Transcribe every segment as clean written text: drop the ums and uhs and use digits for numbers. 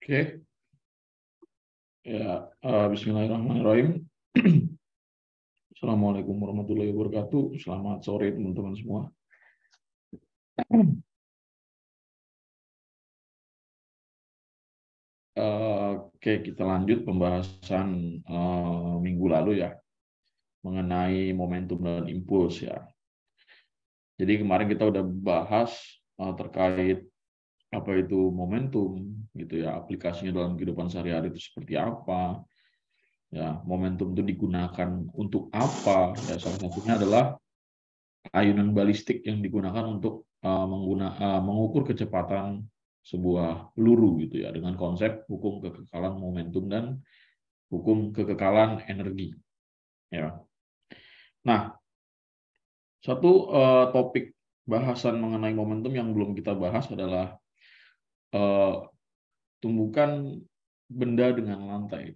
Oke, ya, Bismillahirrahmanirrahim. Assalamualaikum warahmatullahi wabarakatuh. Selamat sore teman-teman semua. Oke, kita lanjut pembahasan minggu lalu ya mengenai momentum dan impuls ya. Jadi kemarin kita udah bahas terkait apa itu momentum gitu ya, aplikasinya dalam kehidupan sehari-hari itu seperti apa. Ya, momentum itu digunakan untuk apa? Ya, salah satunya adalah ayunan balistik yang digunakan untuk mengukur kecepatan sebuah peluru gitu ya, dengan konsep hukum kekekalan momentum dan hukum kekekalan energi ya. Nah, satu topik bahasan mengenai momentum yang belum kita bahas adalah eh, tumbukan benda dengan lantai.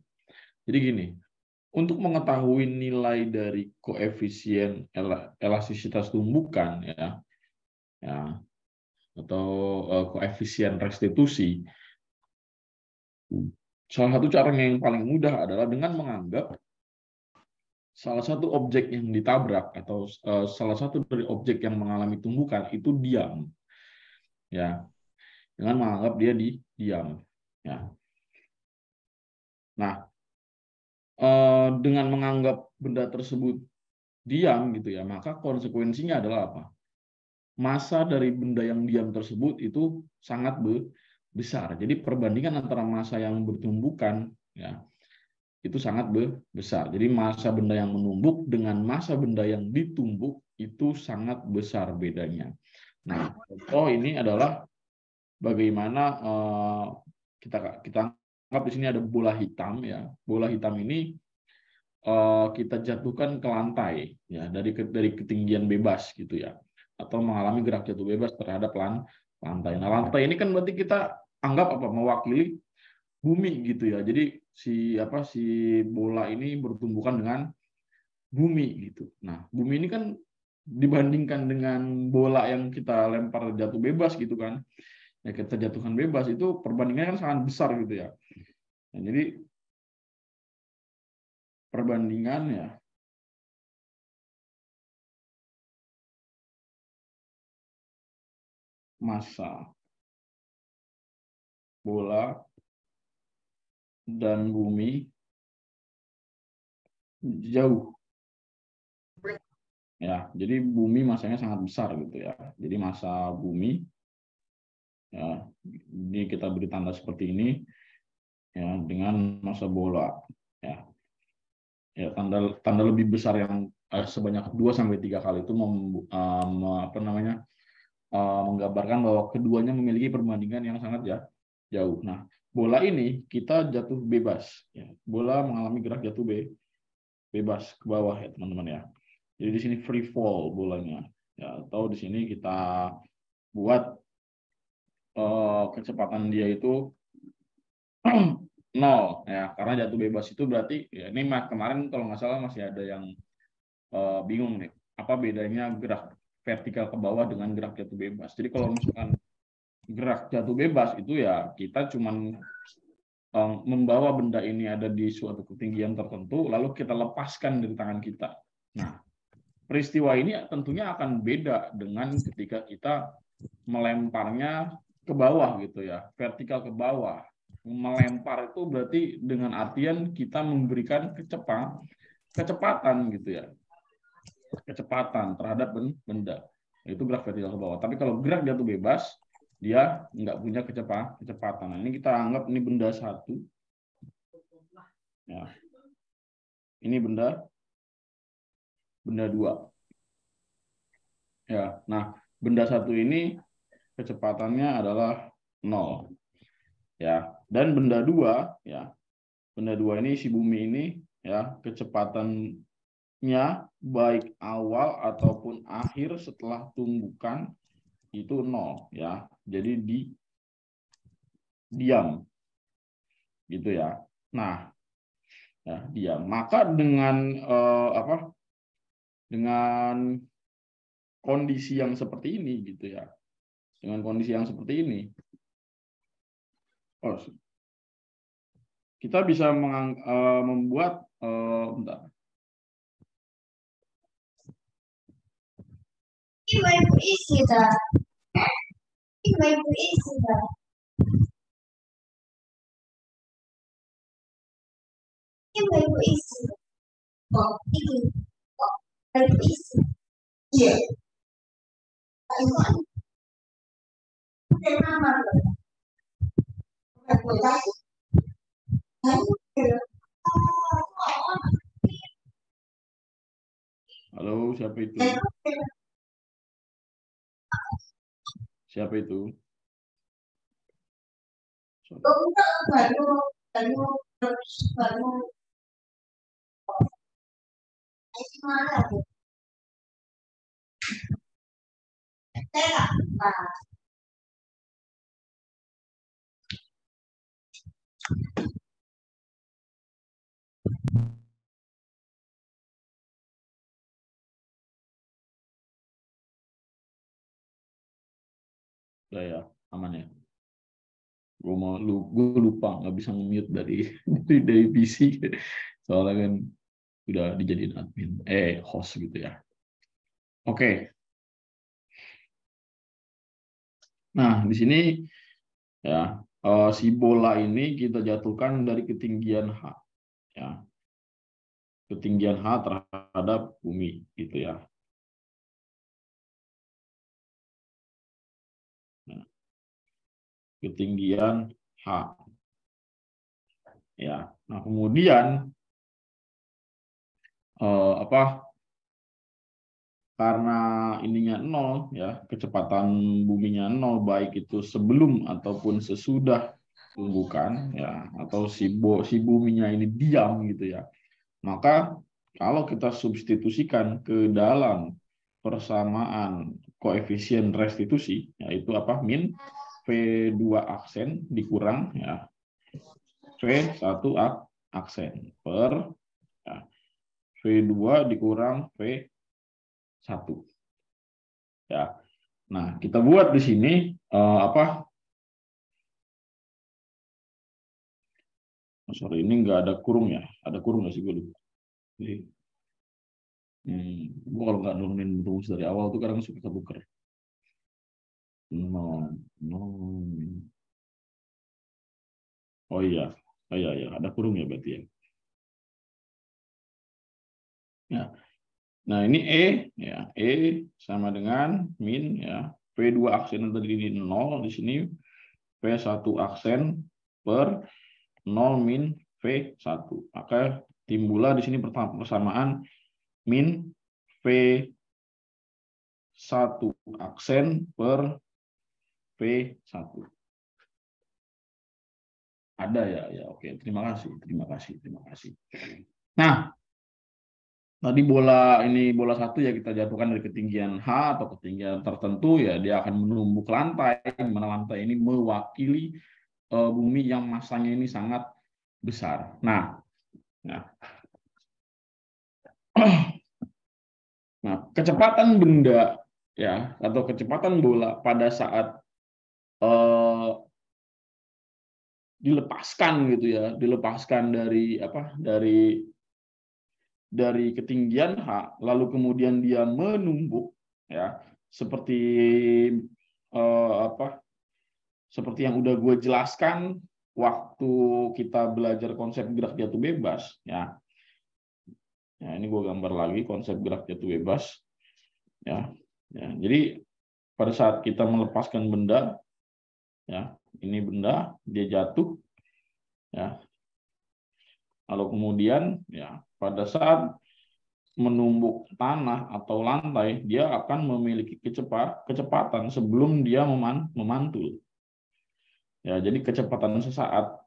Jadi gini, untuk mengetahui nilai dari koefisien elastisitas tumbukan ya, atau koefisien restitusi, salah satu cara yang paling mudah adalah dengan menganggap salah satu objek yang ditabrak atau salah satu dari objek yang mengalami tumbukan itu diam, ya, dengan menganggap dia diam, ya. Nah, dengan menganggap benda tersebut diam gitu ya, maka konsekuensinya adalah apa? Massa dari benda yang diam tersebut itu sangat besar. Jadi perbandingan antara massa yang bertumbukan ya itu sangat besar. Jadi massa benda yang menumbuk dengan massa benda yang ditumbuk itu sangat besar bedanya. Nah, contoh ini adalah bagaimana kita anggap di sini ada bola hitam ya. Bola hitam ini kita jatuhkan ke lantai ya dari ketinggian bebas gitu ya, atau mengalami gerak jatuh bebas terhadap lantai. Nah, lantai ini kan berarti kita anggap apa, mewakili bumi gitu ya. Jadi si bola ini bertumbukan dengan bumi gitu. Nah, bumi ini kan dibandingkan dengan bola yang kita lempar jatuh bebas gitu kan, ya kita jatuhkan bebas, itu perbandingannya kan sangat besar gitu ya. Nah, jadi perbandingannya massa bola dan bumi jauh ya. Jadi bumi masanya sangat besar gitu ya. Jadi massa bumi ya, ini kita beri tanda seperti ini ya, dengan massa bola ya. Ya, tanda lebih besar yang sebanyak 2 sampai 3 kali itu apa namanya, menggambarkan bahwa keduanya memiliki perbandingan yang sangat jauh. Nah, bola ini kita jatuh bebas ya. Bola mengalami gerak jatuh bebas ke bawah ya, teman-teman ya. Jadi di sini free fall bolanya ya, atau di sini kita buat kecepatan dia itu nol ya, karena jatuh bebas itu berarti ya, ini kemarin kalau nggak salah masih ada yang bingung nih, apa bedanya gerak vertikal ke bawah dengan gerak jatuh bebas. Jadi kalau misalkan gerak jatuh bebas itu ya kita cuman membawa benda ini ada di suatu ketinggian tertentu lalu kita lepaskan dari tangan kita. Nah, peristiwa ini tentunya akan beda dengan ketika kita melemparnya ke bawah gitu ya, vertikal ke bawah. Melempar itu berarti dengan artian kita memberikan kecepatan gitu ya, kecepatan terhadap benda. Itu gerak vertikal ke bawah. Tapi kalau gerak jatuh bebas, dia nggak punya kecepatan. Nah, ini kita anggap ini benda satu. Ya. Ini benda dua. Ya. Nah, benda satu ini kecepatannya adalah 0. Ya. Dan benda dua, ya. Benda dua ini si bumi ini, ya, kecepatannya baik awal ataupun akhir setelah tumbukan itu 0 ya. Jadi diam gitu ya. Nah, ya, diam. Maka dengan apa? Dengan kondisi yang seperti ini gitu ya. Dengan kondisi yang seperti ini. Oh, kita bisa membuat bentar. Ibu isi dah. Ibu isi dah. Ibu isi. Oh, ini. Oh, ibu isi. Iya. Halo, siapa itu? Siapa itu? Ya, aman ya. Gue lupa nggak bisa nge-mute dari PC, soalnya kan udah dijadiin admin, host gitu ya. Oke. Nah, di sini ya si bola ini kita jatuhkan dari ketinggian H, ya. Ketinggian H terhadap bumi gitu ya. Nah, ketinggian H. Ya. Nah, kemudian karena ininya 0 ya, kecepatan buminya 0 baik itu sebelum ataupun sesudah tumbukan ya, atau si buminya ini diam gitu ya. Maka kalau kita substitusikan ke dalam persamaan koefisien restitusi, yaitu apa? Min V2 aksen dikurang ya V1 aksen per ya, V2 dikurang V1 ya. Nah, kita buat di sini apa? Oh, sorry, ini nggak ada kurung ya? Ada kurung nggak sih, gue lupa. Gue kalau nggak nurunin rumus dari awal tuh kadang suka kebuker. Oh iya, ada kurung ya berarti ya. Ya. Nah, ini ya, sama dengan min ya, V2 aksen yang tadi di 0, di sini V1 aksen per 0 min V1. Maka timbullah di sini persamaan min V1 aksen per V1. Ada ya, oke. Terima kasih. Nah, tadi bola satu ya kita jatuhkan dari ketinggian H atau ketinggian tertentu ya, dia akan menumbuk lantai, mana lantai ini mewakili bumi yang masanya ini sangat besar. Nah, kecepatan benda ya, atau kecepatan bola pada saat dilepaskan gitu ya, dilepaskan dari ketinggian H, lalu kemudian dia menumbuk ya, seperti seperti yang udah gue jelaskan waktu kita belajar konsep gerak jatuh bebas ya. Ya, ini gue gambar lagi konsep gerak jatuh bebas ya. Jadi pada saat kita melepaskan benda ya, ini benda dia jatuh ya, lalu kemudian ya pada saat menumbuk tanah atau lantai, dia akan memiliki kecepatan sebelum dia memantul. Ya, jadi kecepatan sesaat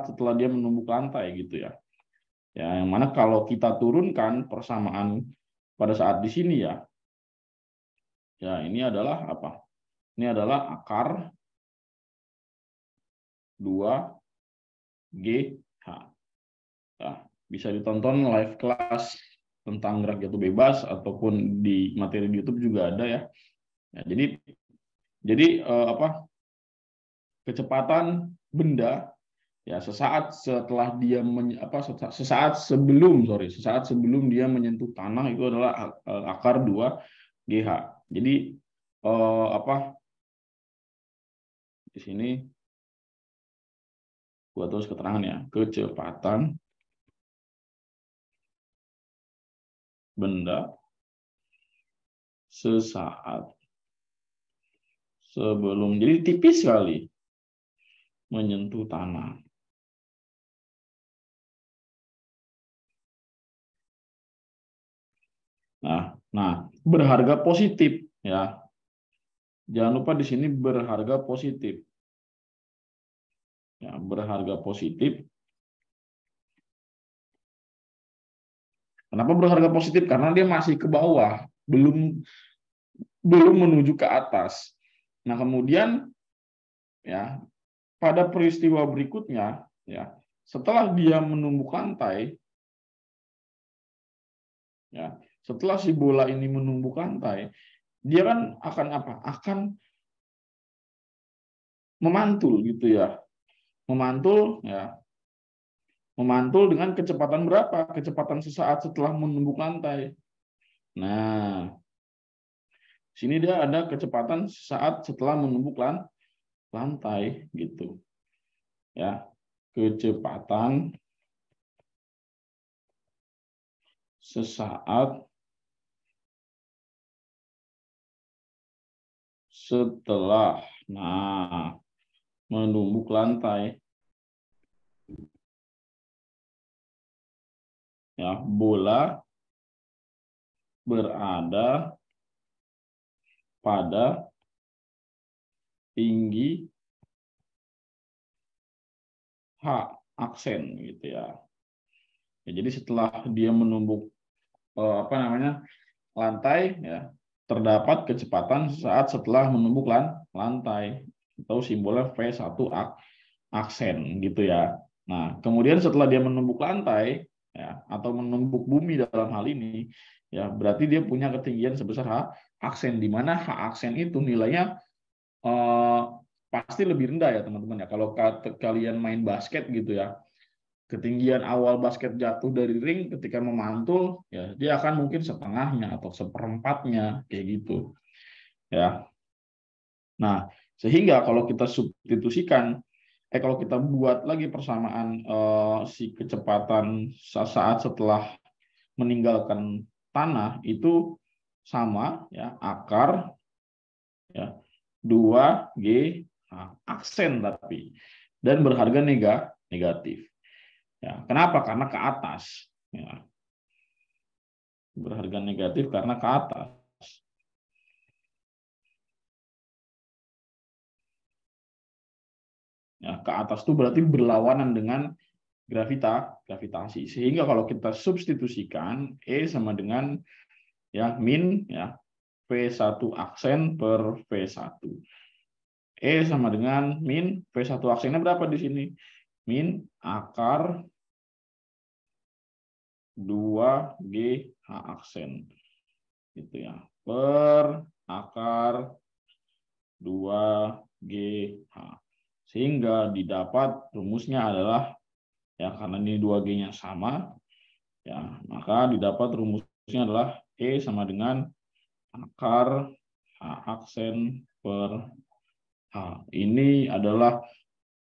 setelah dia menumbuk lantai gitu ya. Ya, yang mana kalau kita turunkan persamaan pada saat di sini ya. Ya, ini adalah apa? Ini adalah akar 2GH. Ya, bisa ditonton live kelas tentang gerak jatuh bebas ataupun di materi di YouTube juga ada ya. Ya, jadi kecepatan benda Ya, sesaat setelah dia sesaat sebelum dia menyentuh tanah itu adalah akar 2GH. Jadi di sini gua terus keterangan ya, kecepatan benda sesaat sebelum, jadi tipis sekali menyentuh tanah. Nah, berharga positif ya. Jangan lupa di sini berharga positif. Ya, berharga positif. Kenapa berharga positif? Karena dia masih ke bawah, belum menuju ke atas. Nah, kemudian ya, pada peristiwa berikutnya ya, setelah dia menumbuk lantai ya, setelah si bola ini menumbuk lantai, dia kan akan apa? Akan memantul gitu ya. Memantul ya. Memantul dengan kecepatan berapa? Kecepatan sesaat setelah menumbuk lantai. Nah, sini dia ada kecepatan sesaat setelah menumbuk lantai gitu. Ya, kecepatan sesaat setelah menumbuk lantai. Ya, bola berada pada tinggi H aksen gitu ya. Jadi setelah dia menumbuk lantai ya, terdapat kecepatan saat setelah menumbuk lantai atau simbolnya V1 aksen gitu ya. Nah, kemudian setelah dia menumbuk lantai ya, atau menumbuk bumi dalam hal ini ya, berarti dia punya ketinggian sebesar H aksen, di mana H aksen itu nilainya pasti lebih rendah ya teman-teman ya. Kalau kalian main basket gitu ya, ketinggian awal basket jatuh dari ring ketika memantul ya, dia akan mungkin setengahnya atau seperempatnya kayak gitu ya. Nah, sehingga kalau kita substitusikan kalau kita buat lagi persamaan si kecepatan saat setelah meninggalkan tanah itu sama ya, akar ya 2G aksen tapi, dan berharga negatif. Ya, kenapa? Karena ke atas. Ya. Berharga negatif karena ke atas. Ya, ke atas itu berarti berlawanan dengan gravitasi. Sehingga kalau kita substitusikan E sama dengan ya min ya V1 aksen per V1. E sama dengan min V1 aksennya berapa di sini? Min akar 2GH aksen. Gitu ya. Per akar 2GH. Sehingga didapat rumusnya adalah ya, karena ini 2G-nya sama ya, maka didapat rumusnya adalah E sama dengan akar H aksen per H. Ini adalah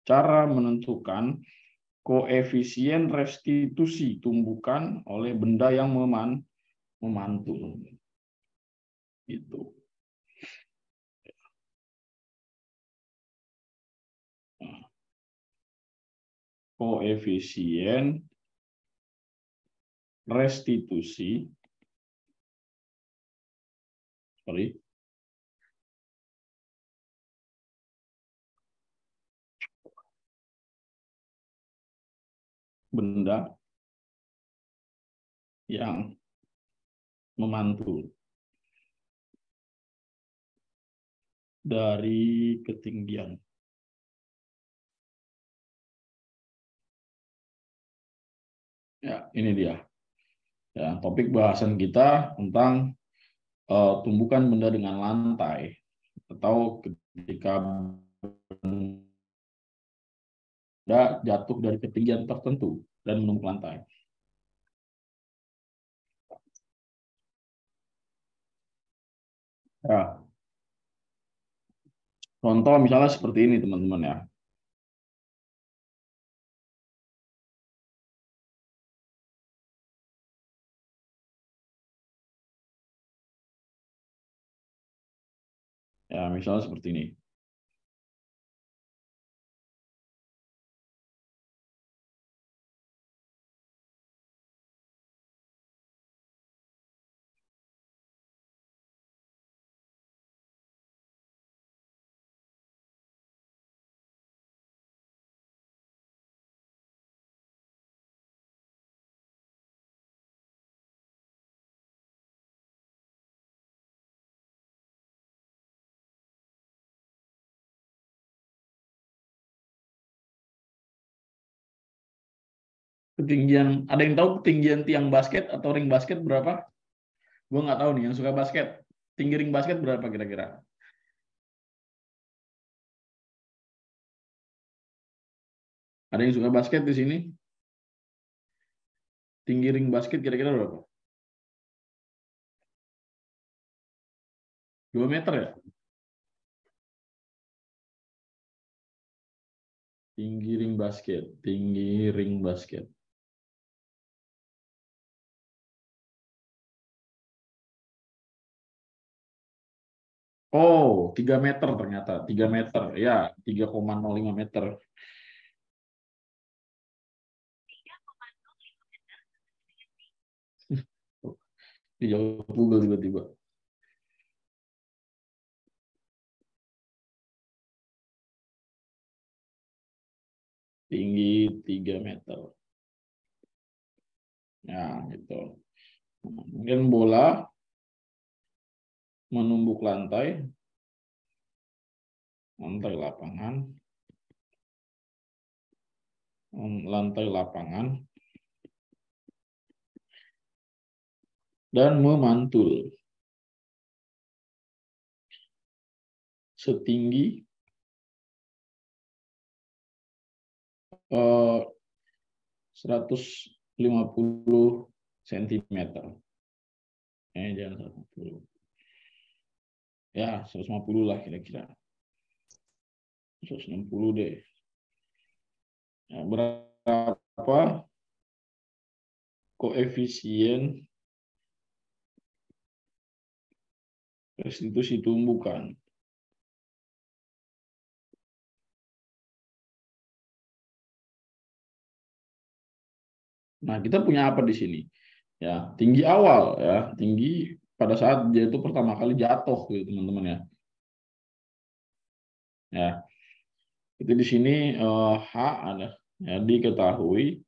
cara menentukan koefisien restitusi tumbukan oleh benda yang memantul. Gitu. Koefisien restitusi benda yang memantul dari ketinggian. Ya, ini dia. Ya, topik bahasan kita tentang tumbukan benda dengan lantai, atau ketika jatuh dari ketinggian tertentu dan menumpuk lantai. Ya, contoh misalnya seperti ini teman-teman ya. Ya, misalnya seperti ini. Ketinggian, ada yang tahu ketinggian tiang basket atau ring basket berapa? Gue nggak tahu nih, yang suka basket. Tinggi ring basket berapa kira-kira? Ada yang suka basket di sini? Tinggi ring basket kira-kira berapa? 2 meter ya? Tinggi ring basket. Tinggi ring basket. Oh, 3 meter ternyata. 3 meter. Ya, 3,05 meter. Dijawab Google tiba-tiba. Tinggi 3 meter. Ya, gitu. Kemudian bola menumbuk lantai lapangan, dan memantul setinggi 150 cm. Jangan 150. Ya, 150 lah kira-kira. 160 deh. Ya, berapa koefisien restitusi tumbukan? Nah, kita punya apa di sini? Ya, tinggi awal ya, tinggi pada saat dia itu pertama kali jatuh gitu, teman-teman ya. Ya, itu di sini H ada ya, diketahui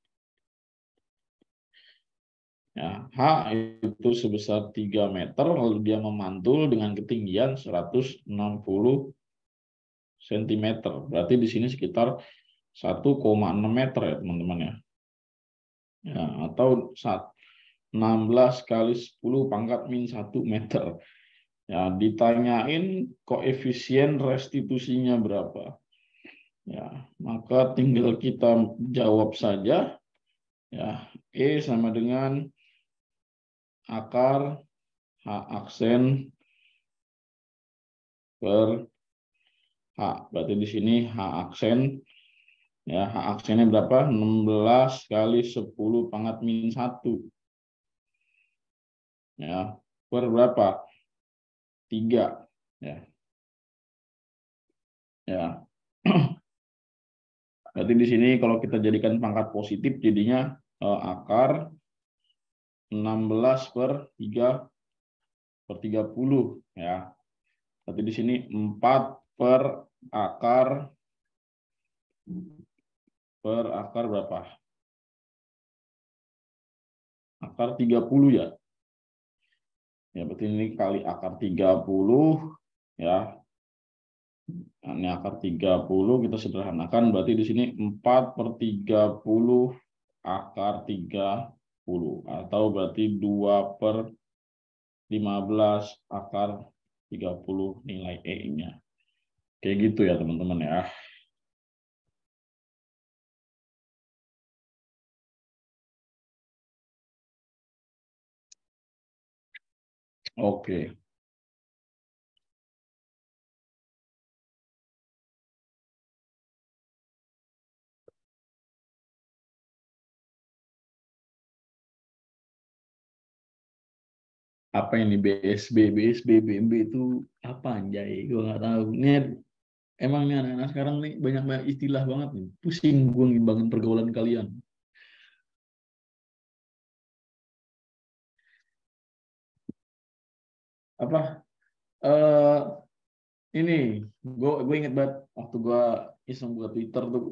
ya, H itu sebesar 3 meter lalu dia memantul dengan ketinggian 160 cm. Berarti di sini sekitar 1,6 meter ya, teman-teman ya. Ya, atau 16 kali 10 pangkat min 1 meter. Ya, ditanyain koefisien restitusinya berapa. Ya, maka tinggal kita jawab saja. Ya, E sama dengan akar H aksen per H. Berarti di sini H aksen. Ya, H aksennya berapa? 16 kali 10 pangkat min 1. Ya, per berapa? 3. Ya. Ya. Berarti di sini kalau kita jadikan pangkat positif jadinya akar 16 per 3 per 30 ya. Berarti di sini 4 per akar berapa? Akar 30 ya. Ya, berarti ini kali akar 30 ya. Ini akar 30 kita sederhanakan, berarti di sini 4 per 30 akar 30 atau berarti 2 per 15 akar 30 nilai E-nya. Kayak gitu ya teman-teman ya. Oke. Apa ini BSB, BSB, BMB itu apa anjay? Gue nggak tahu. Ini emang nih anak-anak sekarang nih banyak-banyak istilah banget nih. Pusing gue ngimbangin pergaulan kalian. Apa? eh ini gue inget banget waktu gue iseng buka Twitter tuh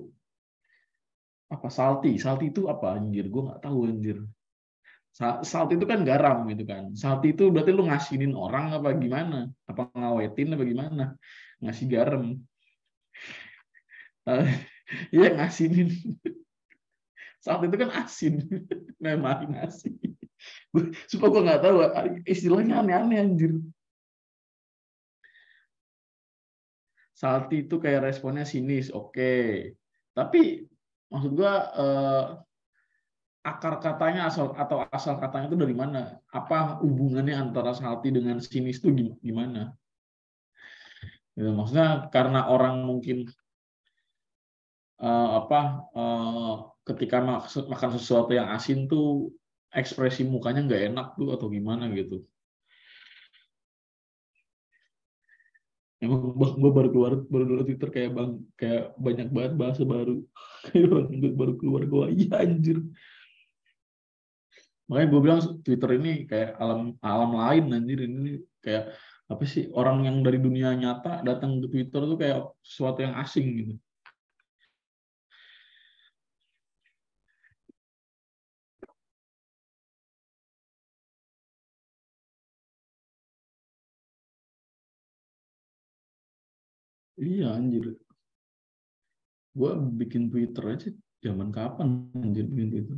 apa salty, salty itu apa anjir? Gue nggak tahu anjir. Salty itu kan garam gitu kan. Salty itu berarti lu ngasinin orang apa gimana? Apa ngawetin apa gimana? Ngasih garam. Eh, Iya ngasinin. Saat itu kan asin, memang asin. Supaya gue nggak tahu istilahnya aneh-aneh anjir. Salty itu kayak responnya sinis, oke. Tapi maksud gue akar katanya atau asal katanya itu dari mana? Apa hubungannya antara salty dengan sinis itu gimana? Ya, maksudnya karena orang mungkin apa ketika makan sesuatu yang asin tuh ekspresi mukanya nggak enak tuh atau gimana gitu. Emang gue baru keluar Twitter kayak bang kayak banyak banget bahasa baru kayak baru keluar gue iya anjir, makanya gue bilang Twitter ini kayak alam alam lain anjir, ini kayak apa sih, orang yang dari dunia nyata datang ke Twitter tuh kayak sesuatu yang asing gitu. Iya anjir, gue bikin Twitter aja zaman kapan anjir bikin Twitter,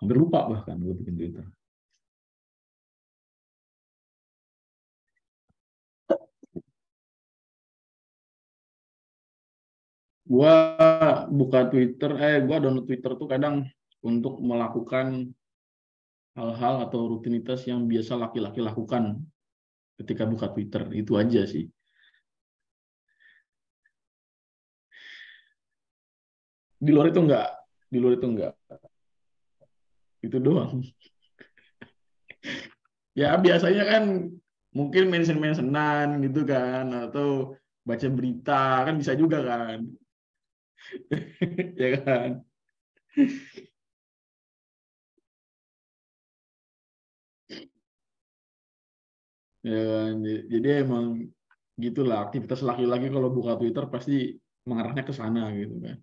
hampir lupa bahkan gue bikin Twitter. Gue buka Twitter, gue download Twitter tuh kadang untuk melakukan hal-hal atau rutinitas yang biasa laki-laki lakukan ketika buka Twitter. Itu aja sih. Di luar itu enggak. Di luar itu enggak. Itu doang. Ya biasanya kan mungkin mention-mentionan gitu kan. Atau baca berita kan bisa juga kan. Ya kan. Ya kan. Jadi emang gitulah aktivitas laki-laki kalau buka Twitter pasti mengarahnya ke sana gitu kan.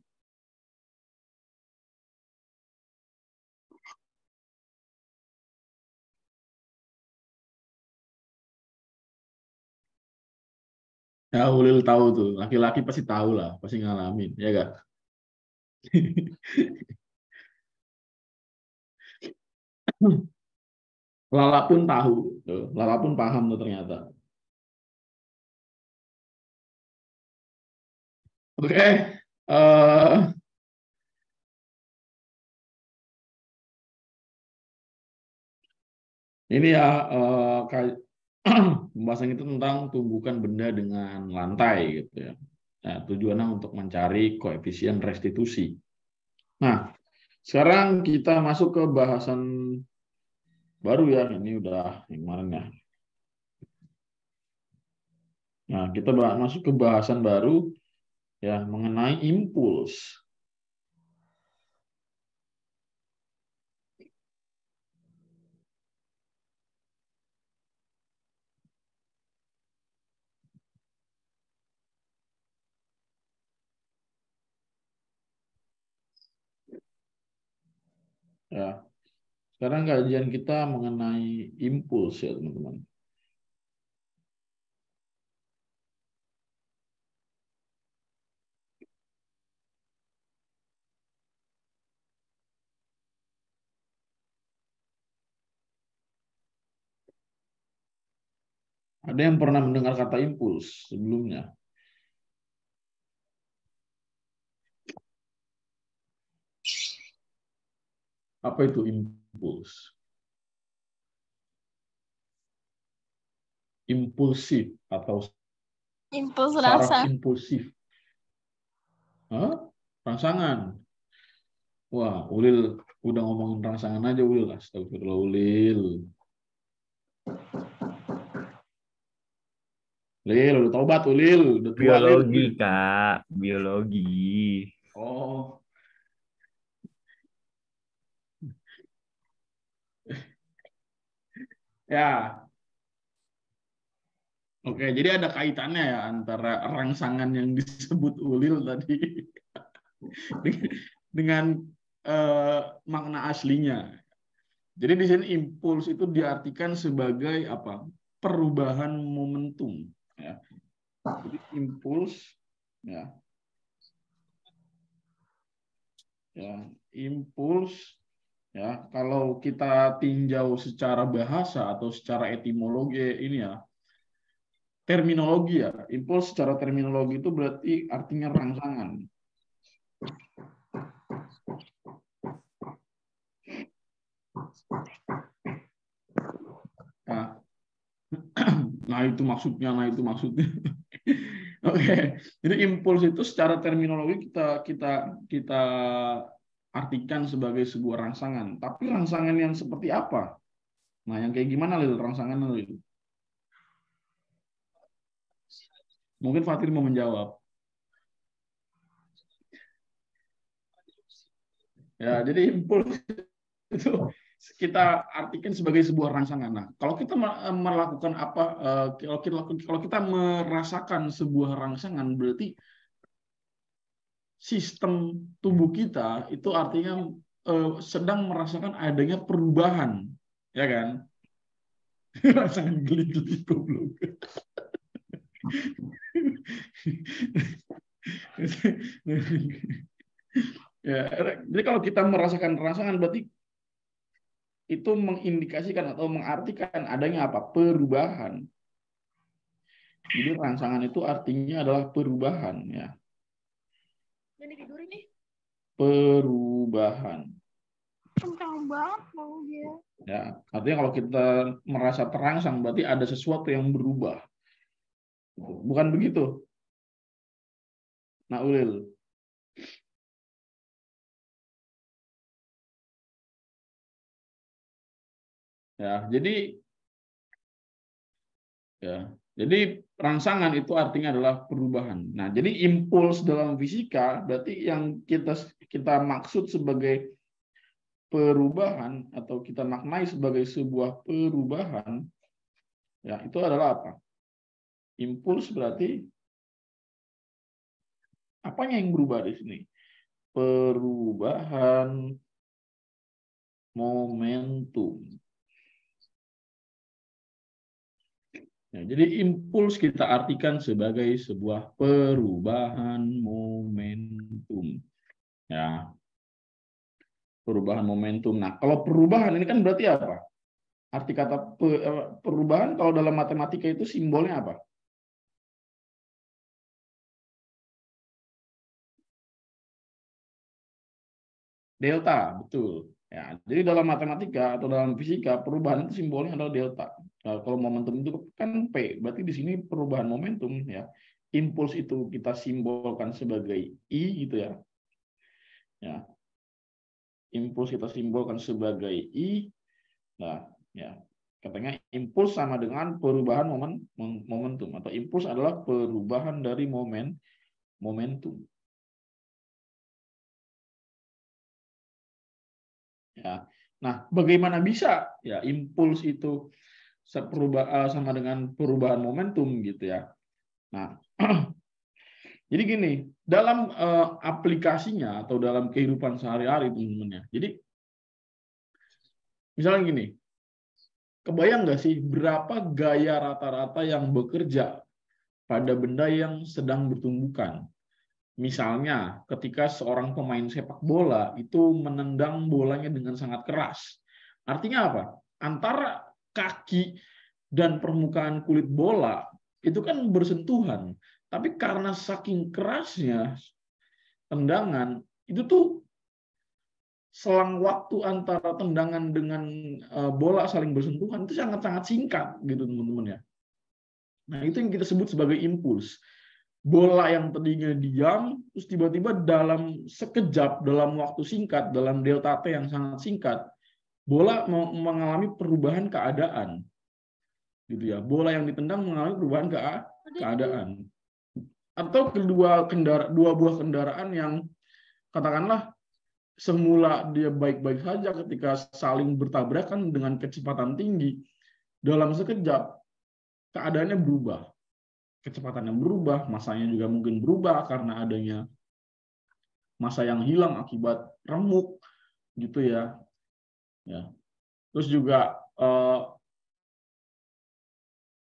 Ya Ulil tahu tuh. Laki-laki pasti tahu lah. Pasti ngalamin. Ya kan. Lala pun tahu, tuh. Lala pun paham tuh ternyata. Oke, ini ya pembahasan itu tentang tumbukan benda dengan lantai gitu ya. Nah, tujuannya untuk mencari koefisien restitusi. Nah, sekarang kita masuk ke bahasan baru ya. Ini udah yang kemarin ya. Nah, kita masuk ke bahasan baru ya mengenai impuls. Ya, sekarang kajian kita mengenai impuls ya teman-teman. Ada yang pernah mendengar kata impuls sebelumnya? Apa itu impuls? impulsif atau Impuls saraf rasa. impulsif. Hah? Rangsangan. Wah, Ulil udah ngomongin rangsangan aja Ulil. Astagfirullah Ulil. Ulil, udah tobat Ulil, udah tua Ulil. Biologi, Kak. Biologi. Oh. Ya. Oke, jadi ada kaitannya ya antara rangsangan yang disebut Ulil tadi dengan makna aslinya. Jadi di sini impuls itu diartikan sebagai apa? Perubahan momentum. Ya. Jadi impuls, ya, impuls, ya. Kalau kita tinjau secara bahasa atau secara etimologi ini ya, terminologi ya, impuls secara terminologi itu berarti artinya rangsangan. Nah itu maksudnya. Oke, jadi impuls itu secara terminologi kita artikan sebagai sebuah rangsangan. Tapi rangsangan yang seperti apa? Nah, yang kayak gimana Lil rangsangan Lil? Mungkin Fatir mau menjawab. Ya, jadi impuls itu kita artikan sebagai sebuah rangsangan. Nah, kalau kita melakukan apa? Kalau kita merasakan sebuah rangsangan, berarti sistem tubuh kita itu artinya sedang merasakan adanya perubahan, ya kan? Rangsangan geli-geli goblok. Ya, jadi kalau kita merasakan rangsangan berarti itu mengindikasikan atau mengartikan adanya apa? Perubahan. Jadi rangsangan itu artinya adalah perubahan, ya. Perubahan. Kencang banget mau dia. Ya, artinya kalau kita merasa terangsang berarti ada sesuatu yang berubah. Bukan begitu? Nah, Ulil. Ya, jadi rangsangan itu artinya adalah perubahan. Nah, jadi impuls dalam fisika berarti yang kita maksud sebagai perubahan atau kita maknai sebagai sebuah perubahan, ya itu adalah apa? Impuls berarti apanya yang berubah di sini? Perubahan momentum. Ya, jadi impuls kita artikan sebagai sebuah perubahan momentum. Ya, perubahan momentum. Nah, kalau perubahan ini kan berarti apa? Arti kata perubahan kalau dalam matematika itu simbolnya apa? Delta, betul. Ya, jadi dalam matematika atau dalam fisika perubahan itu simbolnya adalah delta. Nah, kalau momentum itu kan P, berarti di sini perubahan momentum ya. Impuls itu kita simbolkan sebagai I gitu ya. Ya. Impuls kita simbolkan sebagai I. Nah, ya. Katanya impuls sama dengan perubahan momentum atau impuls adalah perubahan dari momentum. Ya. Nah, bagaimana bisa ya impuls itu sama dengan perubahan momentum gitu ya. Nah, jadi gini, dalam aplikasinya atau dalam kehidupan sehari-hari teman-teman ya. Jadi misalnya gini, kebayang nggak sih berapa gaya rata-rata yang bekerja pada benda yang sedang bertumbukan? Misalnya, ketika seorang pemain sepak bola itu menendang bolanya dengan sangat keras. Artinya apa? Antara kaki dan permukaan kulit bola itu kan bersentuhan. Tapi karena saking kerasnya tendangan, itu tuh selang waktu antara tendangan dengan bola saling bersentuhan itu sangat-sangat singkat gitu teman-teman ya. Nah, itu yang kita sebut sebagai impuls. Bola yang tadinya diam, terus tiba-tiba dalam sekejap, dalam waktu singkat, dalam delta T yang sangat singkat, bola mengalami perubahan keadaan. Gitu ya. Bola yang ditendang mengalami perubahan keadaan. Atau dua buah kendaraan yang katakanlah semula dia baik-baik saja ketika saling bertabrakan dengan kecepatan tinggi, dalam sekejap keadaannya berubah. Kecepatannya berubah, masanya juga mungkin berubah karena adanya massa yang hilang akibat remuk gitu ya. Terus juga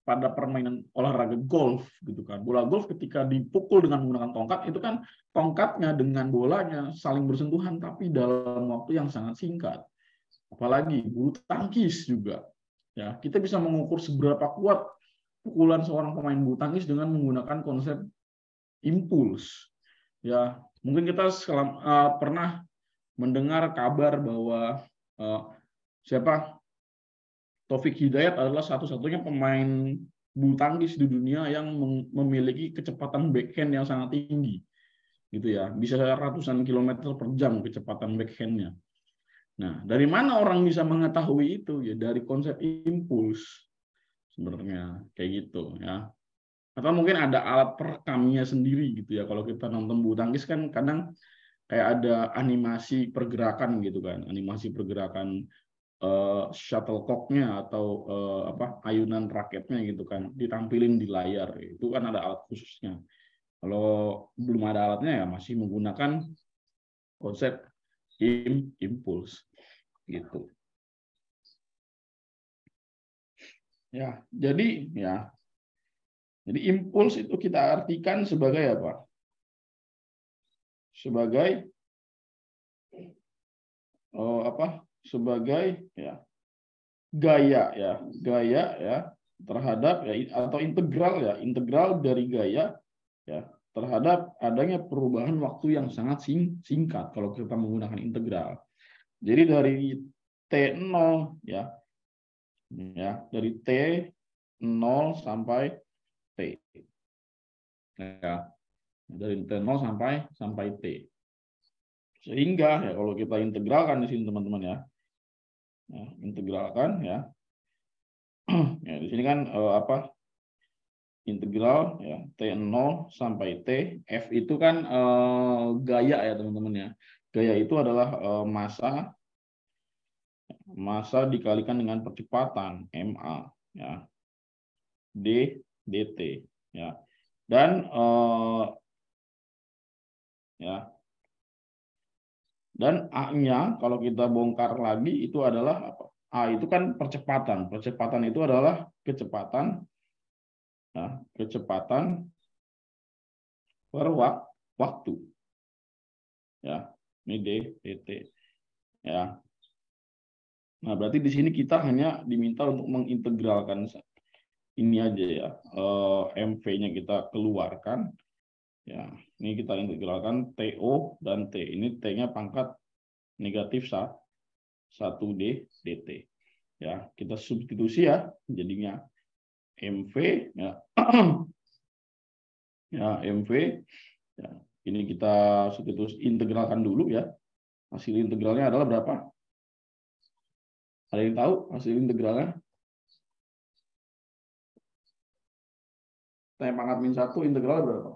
pada permainan olahraga golf gitu kan. Bola golf ketika dipukul dengan menggunakan tongkat, itu kan tongkatnya dengan bolanya saling bersentuhan tapi dalam waktu yang sangat singkat. Apalagi bulu tangkis juga. Ya, kita bisa mengukur seberapa kuat pukulan seorang pemain bulu tangkis dengan menggunakan konsep impuls. Ya, mungkin kita pernah mendengar kabar bahwa Taufik Hidayat adalah satu-satunya pemain bulu tangkis di dunia yang memiliki kecepatan backhand yang sangat tinggi, gitu ya, bisa ratusan kilometer per jam kecepatan backhandnya. Nah, dari mana orang bisa mengetahui itu? Ya dari konsep impuls sebenarnya, kayak gitu ya. Atau mungkin ada alat perekamnya sendiri gitu ya. Kalau kita nonton bulu tangkis kan kadang kayak ada animasi pergerakan gitu kan, animasi pergerakan shuttlecock-nya atau ayunan raketnya gitu kan, ditampilin di layar. Itu kan ada alat khususnya. Kalau belum ada alatnya ya masih menggunakan konsep impuls gitu. Ya, jadi impuls itu kita artikan sebagai apa? Sebagai sebagai gaya ya terhadap atau integral dari gaya ya terhadap adanya perubahan waktu yang sangat singkat kalau kita menggunakan integral. Jadi dari T0 ya dari T0 sampai T. Ya. Dari T0 sampai T. Sehingga ya kalau kita integralkan di sini teman-teman ya. Integralkan ya. Ya di sini kan integral ya T0 sampai T. F itu kan gaya ya teman-teman ya. Gaya itu adalah massa dikalikan dengan percepatan MA ya. D dt ya. Dan dan A-nya kalau kita bongkar lagi itu adalah apa? A itu kan percepatan. Percepatan itu adalah kecepatan per waktu. Ya, ini D dt. Ya. Nah, berarti di sini kita hanya diminta untuk mengintegralkan ini aja ya. MV-nya kita keluarkan. Ya, ini kita integralkan TO dan T. Ini T-nya pangkat negatif 1D dt. Ya, kita substitusi ya, jadinya MV ya. Ya, MV ya. Ini kita substitusi integralkan dulu ya. Hasil integralnya adalah berapa? Ada yang tahu hasil integralnya? T pangkat min 1 integralnya berapa?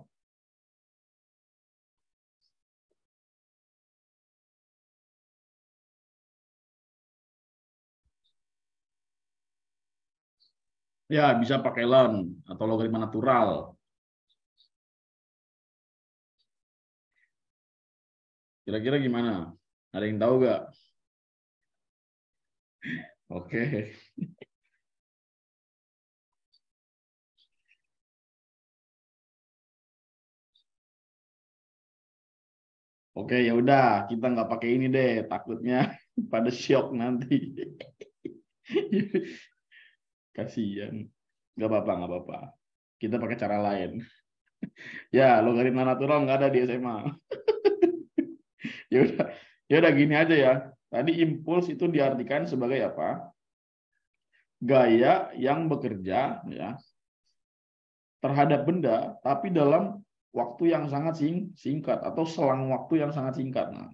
Ya, bisa pakai ln atau logaritma natural. Kira-kira gimana? Ada yang tahu nggak? Oke. Oke, ya udah, kita nggak pakai ini deh, takutnya pada shock nanti. Kasihan. Nggak apa-apa. Kita pakai cara lain. Ya, logaritma natural nggak ada di SMA. Ya udah gini aja ya. Tadi impuls itu diartikan sebagai apa? Gaya yang bekerja ya terhadap benda, tapi dalam waktu yang sangat singkat atau selang waktu yang sangat singkat. Nah,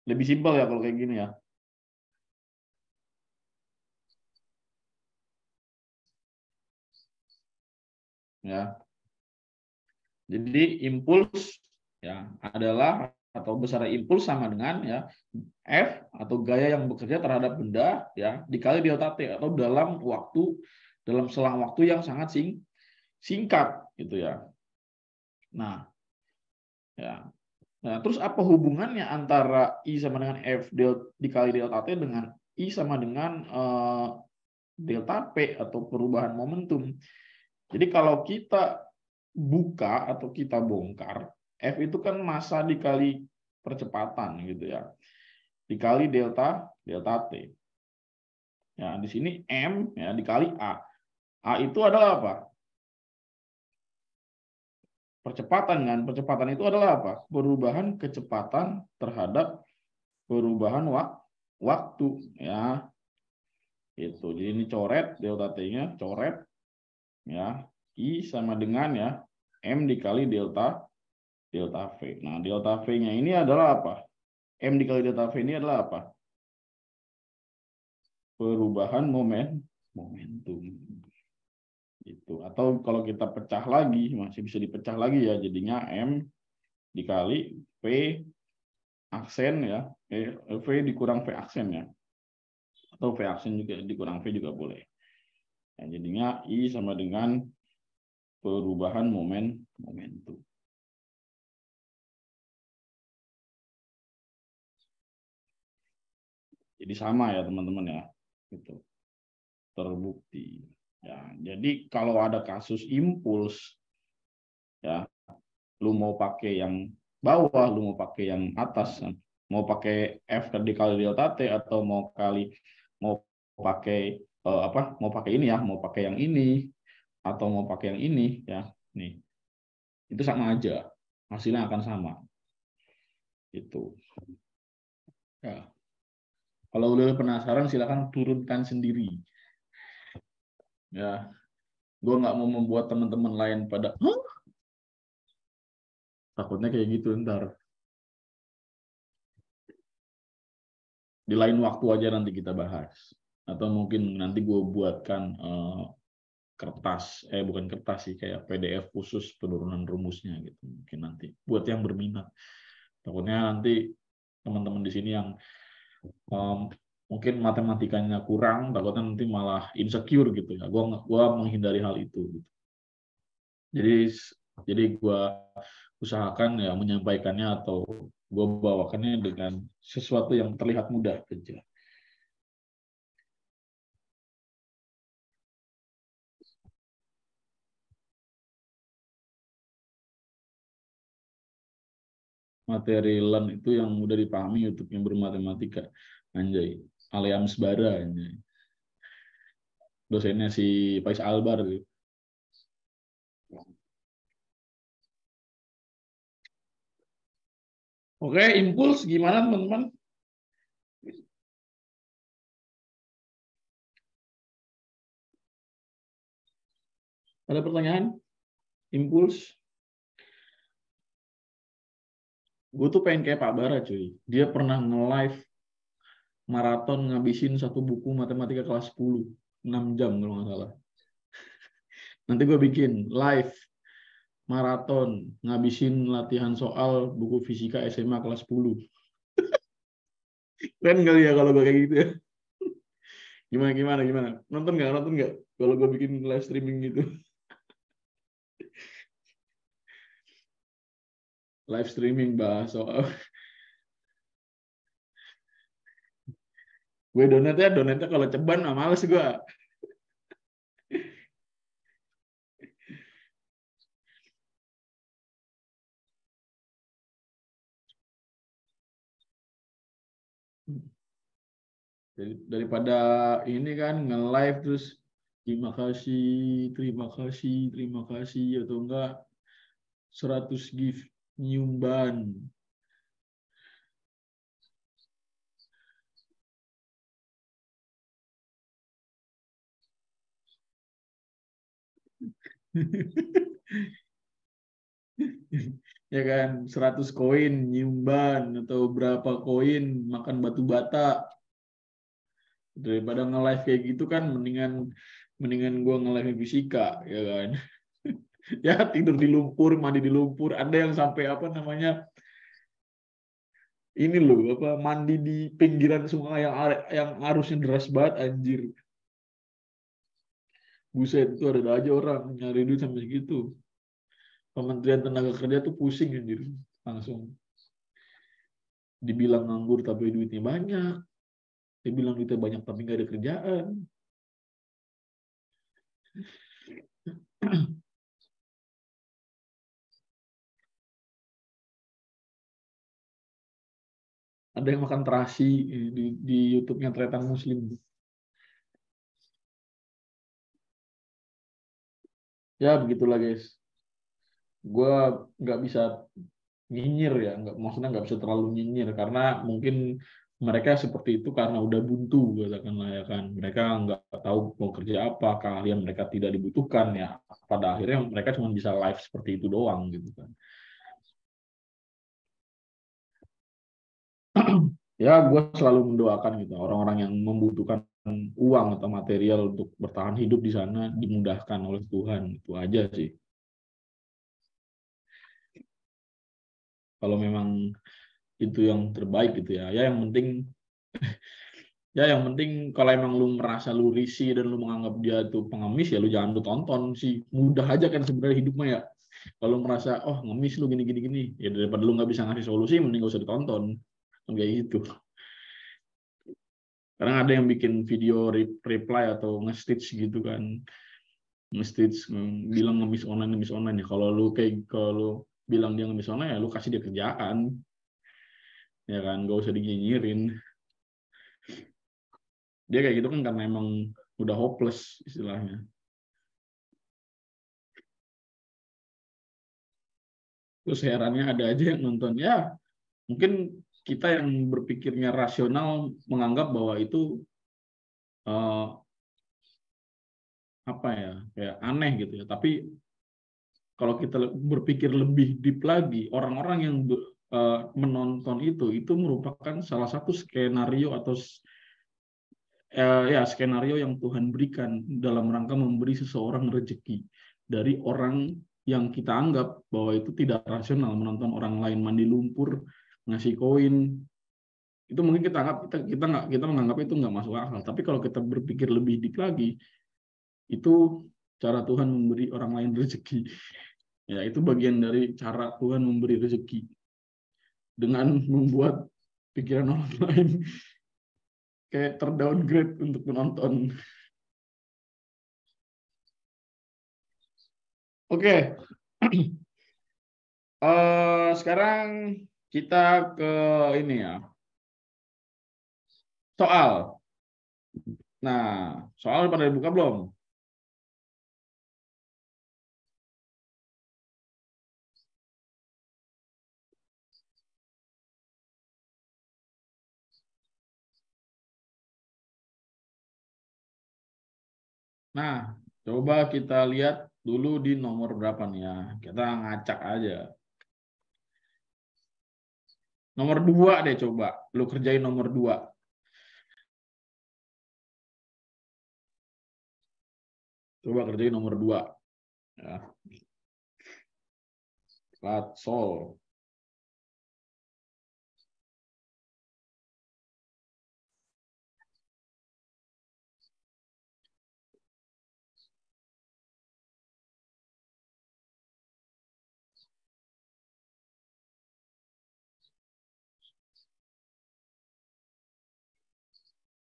lebih simpel ya kalau kayak gini ya. Ya. Jadi impuls ya adalah atau besar impuls sama dengan ya F atau gaya yang bekerja terhadap benda ya dikali delta T atau dalam selang waktu yang sangat singkat gitu ya. Nah, ya. Nah, terus apa hubungannya antara I sama dengan F dikali delta T dengan I sama dengan delta P atau perubahan momentum. Jadi kalau kita buka atau kita bongkar, F itu kan massa dikali percepatan gitu ya. Dikali delta T. Ya, di sini M ya dikali A. A itu adalah apa? Percepatan kan? Percepatan itu adalah apa? Perubahan kecepatan terhadap perubahan waktu ya. Itu. Jadi ini coret delta T-nya, coret ya. I sama dengan ya M dikali delta V. Nah, delta V-nya ini adalah apa? M dikali delta V ini adalah apa? Perubahan momentum. Itu. Atau kalau kita pecah lagi, masih bisa dipecah lagi ya, jadinya M dikali V aksen ya, V dikurang V aksen ya. Atau V aksen juga dikurang V juga boleh. Nah, jadinya I sama dengan perubahan momentum. Jadi sama ya teman-teman ya. Gitu. Terbukti. Ya, jadi kalau ada kasus impuls ya, lu mau pakai yang bawah, lu mau pakai yang atas, mau pakai F dikali delta T atau mau pakai mau pakai ini ya, mau pakai yang ini atau mau pakai yang ini ya. Nih. Itu sama aja. Hasilnya akan sama. Itu. Ya. Kalau udah penasaran silakan turunkan sendiri. Ya. Gue nggak mau membuat teman-teman lain pada hah? Takutnya kayak gitu ntar. Di lain waktu aja nanti kita bahas. Atau mungkin nanti gue buatkan kertas, bukan kertas sih, kayak PDF khusus penurunan rumusnya gitu. Mungkin nanti buat yang berminat. Takutnya nanti teman-teman di sini yang mungkin matematikanya kurang, takutnya nanti malah insecure gitu ya. Gua menghindari hal itu. Gitu. Jadi gue usahakan ya menyampaikannya atau gue bawakannya dengan sesuatu yang terlihat mudah saja. Materi LAN itu yang udah dipahami untuk yang bermatematika. Anjay, Aliam Sebara anjay. Dosennya si Pais Albar gitu. Oke, impuls gimana teman-teman? Ada pertanyaan? Impuls? Gue tuh pengen kayak Pak Bara cuy. Dia pernah nge-live maraton ngabisin satu buku matematika kelas 10. 6 jam kalau nggak salah. Nanti gue bikin live maraton ngabisin latihan soal buku fisika SMA kelas 10. Keren kali ya kalau gue kayak gitu ya. Gimana? Nonton nggak? Kalau gue bikin live streaming gitu. Live streaming bahas soal. Gue donatnya kalau ceban mah males gue. Daripada ini kan nge-live terus terima kasih atau enggak 100 gift nyumban. Ya kan, 100 koin nyimban atau berapa koin makan batu bata. Daripada nge-live kayak gitu kan mendingan mendingan gua nge-live fisika, ya kan. Ya tidur di lumpur, mandi di lumpur, ada yang sampai apa namanya, ini loh apa, mandi di pinggiran sungai yang arusnya deras banget, anjir. Buset, itu ada aja orang nyari duit sampai segitu. Kementerian Tenaga Kerja tuh pusing, anjir, langsung dibilang nganggur tapi duitnya banyak, dibilang duitnya banyak tapi nggak ada kerjaan. Ada yang makan terasi di YouTube-nya Tretan Muslim. Ya begitulah guys. Gue nggak bisa nyinyir ya, maksudnya nggak bisa terlalu nyinyir karena mungkin mereka seperti itu karena udah buntu, katakanlah, ya kan. Mereka nggak tahu mau kerja apa, keahlian mereka tidak dibutuhkan, ya. Pada akhirnya mereka cuma bisa live seperti itu doang gitu kan. Ya gue selalu mendoakan gitu orang-orang yang membutuhkan uang atau material untuk bertahan hidup di sana dimudahkan oleh Tuhan, itu aja sih. Kalau memang itu yang terbaik gitu ya. Yang penting kalau emang lu merasa lu risih dan lu menganggap dia itu pengemis, ya lu jangan lu tonton sih. Mudah aja kan sebenarnya hidupnya ya. Kalau merasa oh ngemis lu gini gini gini, ya daripada lu nggak bisa ngasih solusi, mending gak usah ditonton. Kayak gitu. Kadang ada yang bikin video reply atau nge-stitch gitu kan. Nge-stitch bilang ngemis online ya. Kalau lu bilang dia ngemis online, ya lu kasih dia kerjaan. Ya kan, gak usah dinyinyirin. Dia kayak gitu kan karena emang udah hopeless istilahnya. Terus herannya ada aja yang nonton. Ya mungkin kita yang berpikirnya rasional menganggap bahwa itu uh, apa ya, kayak aneh gitu ya. Tapi kalau kita berpikir lebih deep lagi, orang-orang yang menonton itu merupakan salah satu skenario atau ya skenario yang Tuhan berikan dalam rangka memberi seseorang rezeki dari orang yang kita anggap bahwa itu tidak rasional, menonton orang lain mandi lumpur, ngasih koin. Itu mungkin kita anggap kita menganggap itu nggak masuk akal. Tapi kalau kita berpikir lebih deep lagi, itu cara Tuhan memberi orang lain rezeki. Ya, itu bagian dari cara Tuhan memberi rezeki dengan membuat pikiran orang lain kayak terdowngrade untuk menonton. Oke. Sekarang kita ke ini ya. Soal. Nah, soal pada dibuka belum? Nah, coba kita lihat dulu di nomor berapa nih ya. Kita ngacak aja. Nomor 2 deh coba. Lu kerjain nomor 2. Coba kerjain nomor 2. Ya. Lat sol.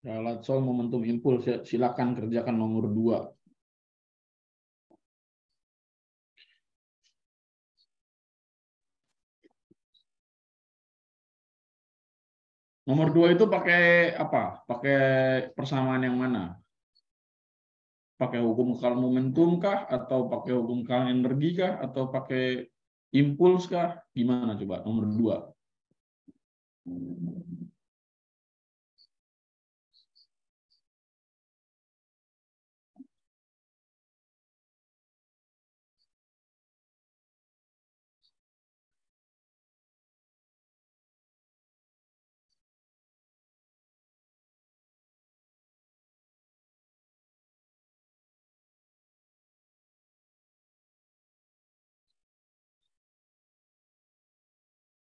Ya, lat sol momentum impuls. Ya, silakan kerjakan nomor 2. Nomor 2 itu pakai apa? Pakai persamaan yang mana? Pakai hukum kekal momentum kah? Atau pakai hukum kekal energi kah? Atau pakai impuls kah? Gimana coba nomor 2?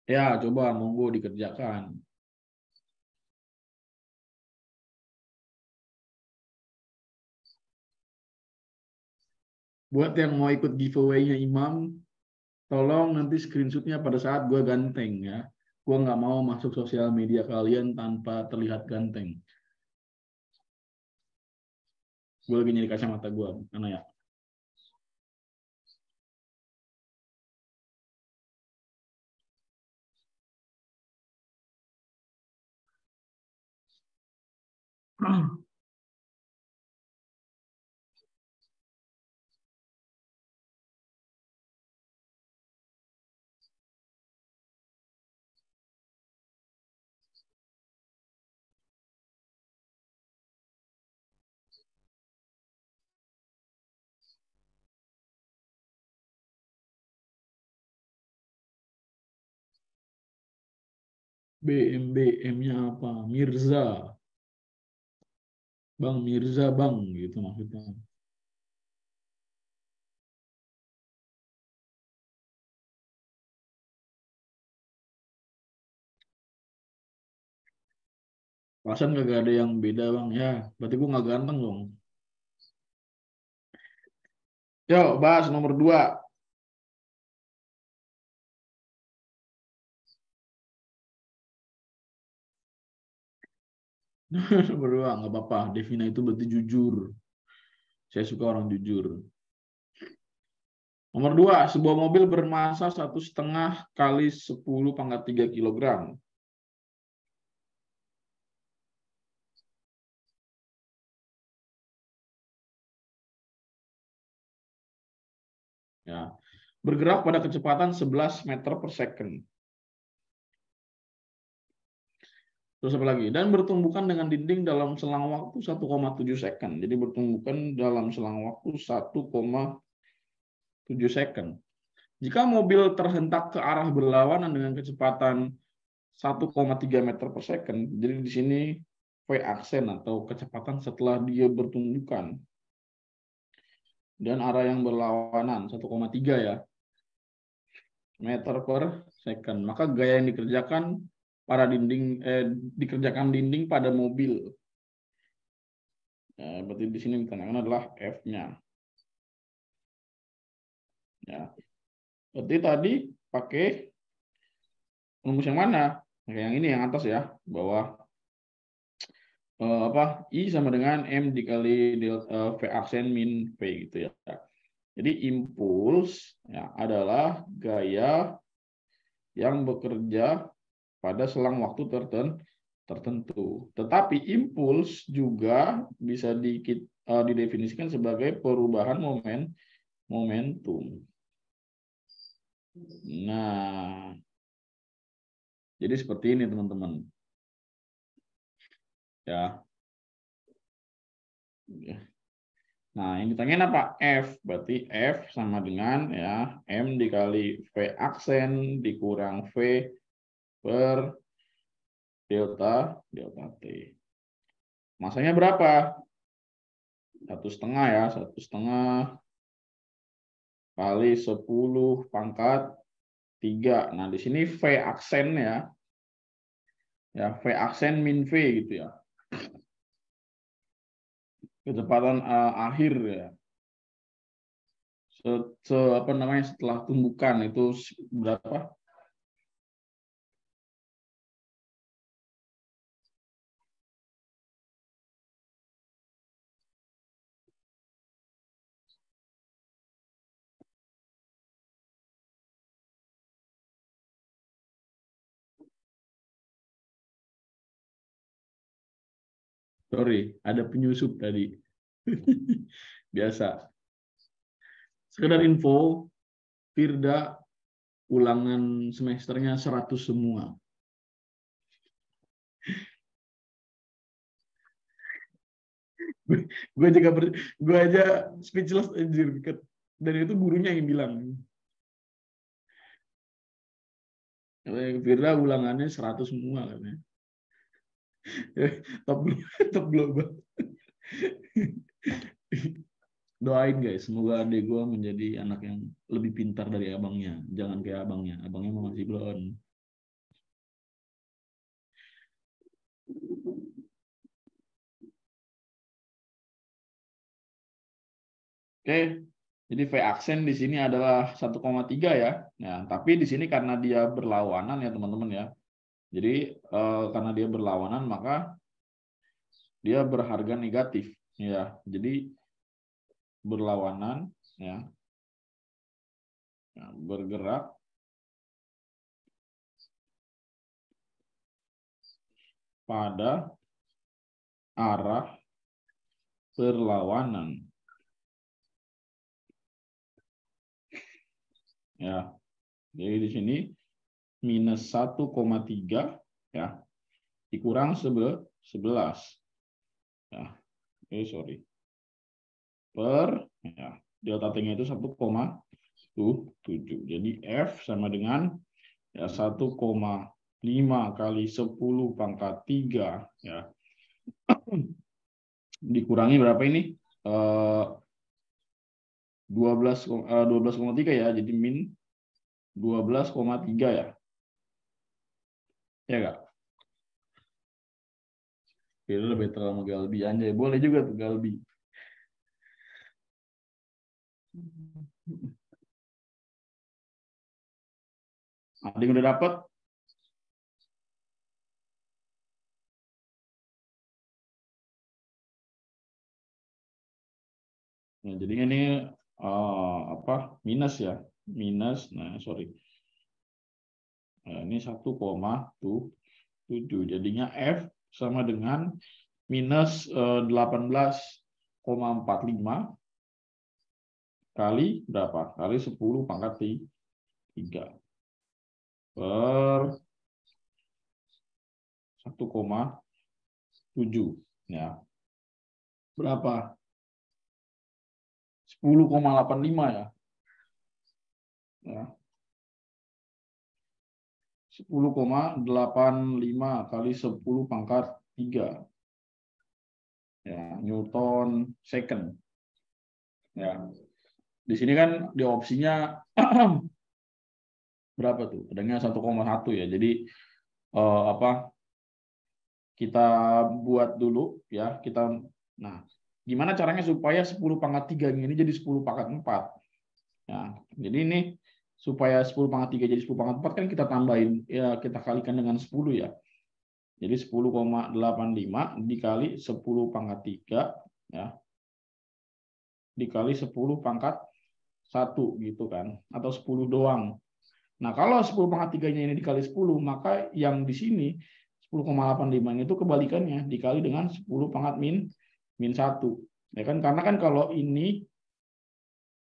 Ya, coba monggo dikerjakan. Buat yang mau ikut giveaway-nya Imam, tolong nanti screenshot-nya pada saat gue ganteng ya. Gue nggak mau masuk sosial media kalian tanpa terlihat ganteng. Gue lagi nyari kacamata gue, mana ya? BM-nya apa? Mirza. Bang Mirza, Bang, gitu maksudnya. Perasaan kagak ada yang beda, Bang. Ya, berarti gue nggak ganteng dong. Yuk, bahas nomor 2. Nomor 2, nggak apa-apa. Devina itu berarti jujur. Saya suka orang jujur. Nomor 2, sebuah mobil bermasa 1,5 kali 10⁻³ kilogram. Ya, bergerak pada kecepatan 11 meter per second. Terus apa lagi? Dan bertumbukan dengan dinding dalam selang waktu 1,7 second. Jadi bertumbukan dalam selang waktu 1,7 second. Jika mobil terhentak ke arah berlawanan dengan kecepatan 1,3 meter per second, jadi di sini V aksen atau kecepatan setelah dia bertumbukan. Dan arah yang berlawanan 1,3 ya meter per second. Maka gaya yang dikerjakan dikerjakan dinding pada mobil. Berarti di sini ditandakan adalah F-nya. Ya. Berarti tadi pakai rumus yang mana? Yang ini yang atas ya, bawah I sama dengan M dikali delta V aksen min V gitu ya. Jadi impuls ya adalah gaya yang bekerja pada selang waktu tertentu. Tetapi impuls juga bisa didefinisikan sebagai perubahan momentum. Nah, jadi seperti ini teman-teman. Ya. Nah, yang ditanyain apa? F. Berarti F sama dengan ya M dikali V aksen dikurang V per delta T. Masanya berapa? 1,5 ya, 1,5 kali 10⁻3. Nah, di sini V aksen ya. Ya, V aksen min V gitu ya. Kecepatan akhir ya. Setelah tumbukan itu berapa? Sorry, ada penyusup tadi. Biasa. Sekedar info, Firda ulangan semesternya 100 semua. gue aja speechless anjir. Dan itu gurunya yang bilang. Firda ulangannya 100 semua katanya. Top global. Doain guys, semoga adik gue menjadi anak yang lebih pintar dari abangnya. Jangan kayak abangnya. Abangnya masih belum. Oke. Jadi V aksen di sini adalah 1,3 ya. Nah, tapi di sini karena dia berlawanan ya teman-teman ya. Jadi karena dia berlawanan maka dia berharga negatif ya. Jadi berlawanan ya. Nah, bergerak pada arah berlawanan. Ya. Jadi di sini minus 1,3 ya dikurang 11 ya. Oke, sorry. Per ya, delta T-nya itu 1,7. Jadi F sama dengan ya 1,5 kali 10 pangkat 3 ya. Dikurangi berapa ini? 12,3 ya. Jadi min 12,3 ya. Ya enggak? Oke, lebih terlalu Galbi anjay. Boleh juga tuh Galbi. Ada yang udah dapat? Nah, jadi ini apa? Minus ya. Minus, nah sorry. Nah, ini 1,7. Jadinya F sama dengan minus 18,45 kali berapa? Kali 10 pangkat 3 per 1,7 ya. Berapa? 10,85 ya. Ya. 10,85 kali 10 pangkat 3 ya, Newton second. Ya. Di sini kan di opsinya berapa tuh? Adanya 1,1 ya. Jadi apa? Kita buat dulu ya, nah, gimana caranya supaya 10 pangkat 3 ini jadi 10 pangkat 4? Ya, jadi ini supaya 10 pangkat 3 jadi 10 pangkat 4 kan kita tambahin ya, kita kalikan dengan 10 ya. Jadi 10,85 dikali 10 pangkat 3 ya. Dikali 10 pangkat 1 gitu kan, atau 10 doang. Nah, kalau 10 pangkat 3-nya ini dikali 10, maka yang di sini 10,85 itu kebalikannya, dikali dengan 10 pangkat min 1. Ya kan, karena kan kalau ini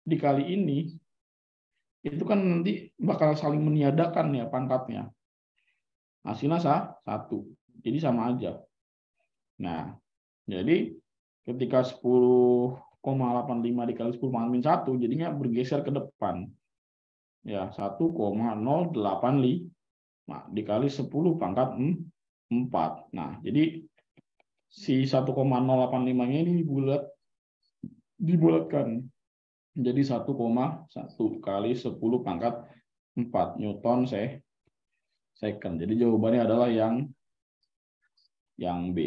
dikali ini, itu kan nanti bakal saling meniadakan ya pangkatnya. Hasilnya 1. Jadi sama aja. Nah, jadi ketika 10,85 dikali 10 pangkat min 1, jadinya bergeser ke depan. Ya, 1,085 dikali 10 pangkat 4. Nah, jadi si 1,085-nya ini dibulatkan jadi 1,1 kali 10 pangkat 4 Newton second. Jadi jawabannya adalah yang B.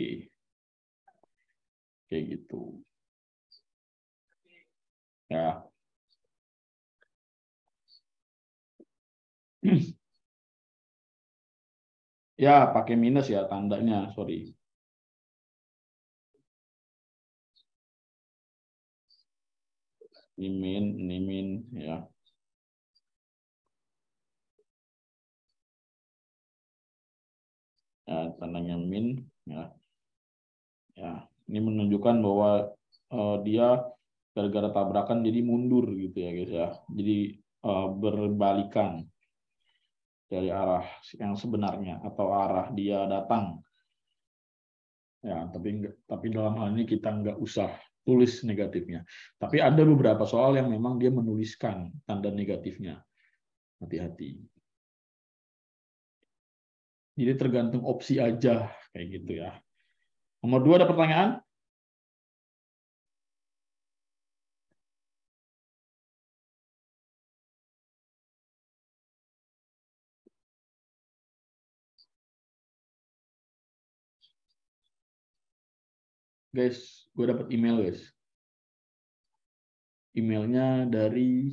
Kayak gitu. Ya. Ya, pakai minus ya tandanya, sorry. Ini min ya. Ya, tandanya min ya. Ya, ini menunjukkan bahwa dia gara-gara tabrakan jadi mundur gitu ya guys ya. Jadi berbalikan dari arah yang sebenarnya atau arah dia datang. Ya, tapi dalam hal ini kita nggak usah tulis negatifnya. Tapi ada beberapa soal yang memang dia menuliskan tanda negatifnya. Hati-hati. Jadi tergantung opsi aja kayak gitu ya. Nomor 2 ada pertanyaan? Guys, gue dapat email guys. Emailnya dari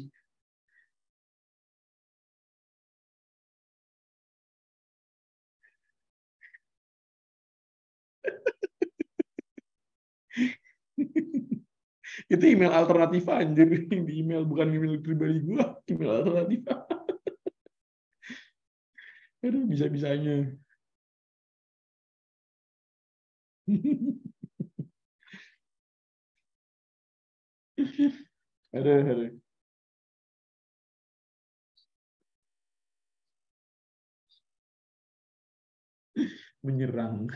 itu email alternatif anjir. Di email bukan email pribadi gua, email alternatif. Aduh, bisa-bisanya. Aduh. Menyerang.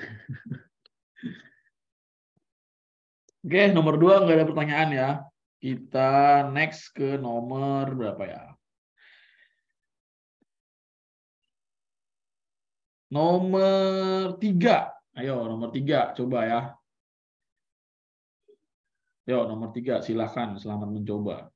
Oke, nomor 2 nggak ada pertanyaan ya. Kita next ke nomor berapa ya? Nomor 3. Ayo, nomor 3. Coba ya. Yo, nomor 3. Silakan. Selamat mencoba.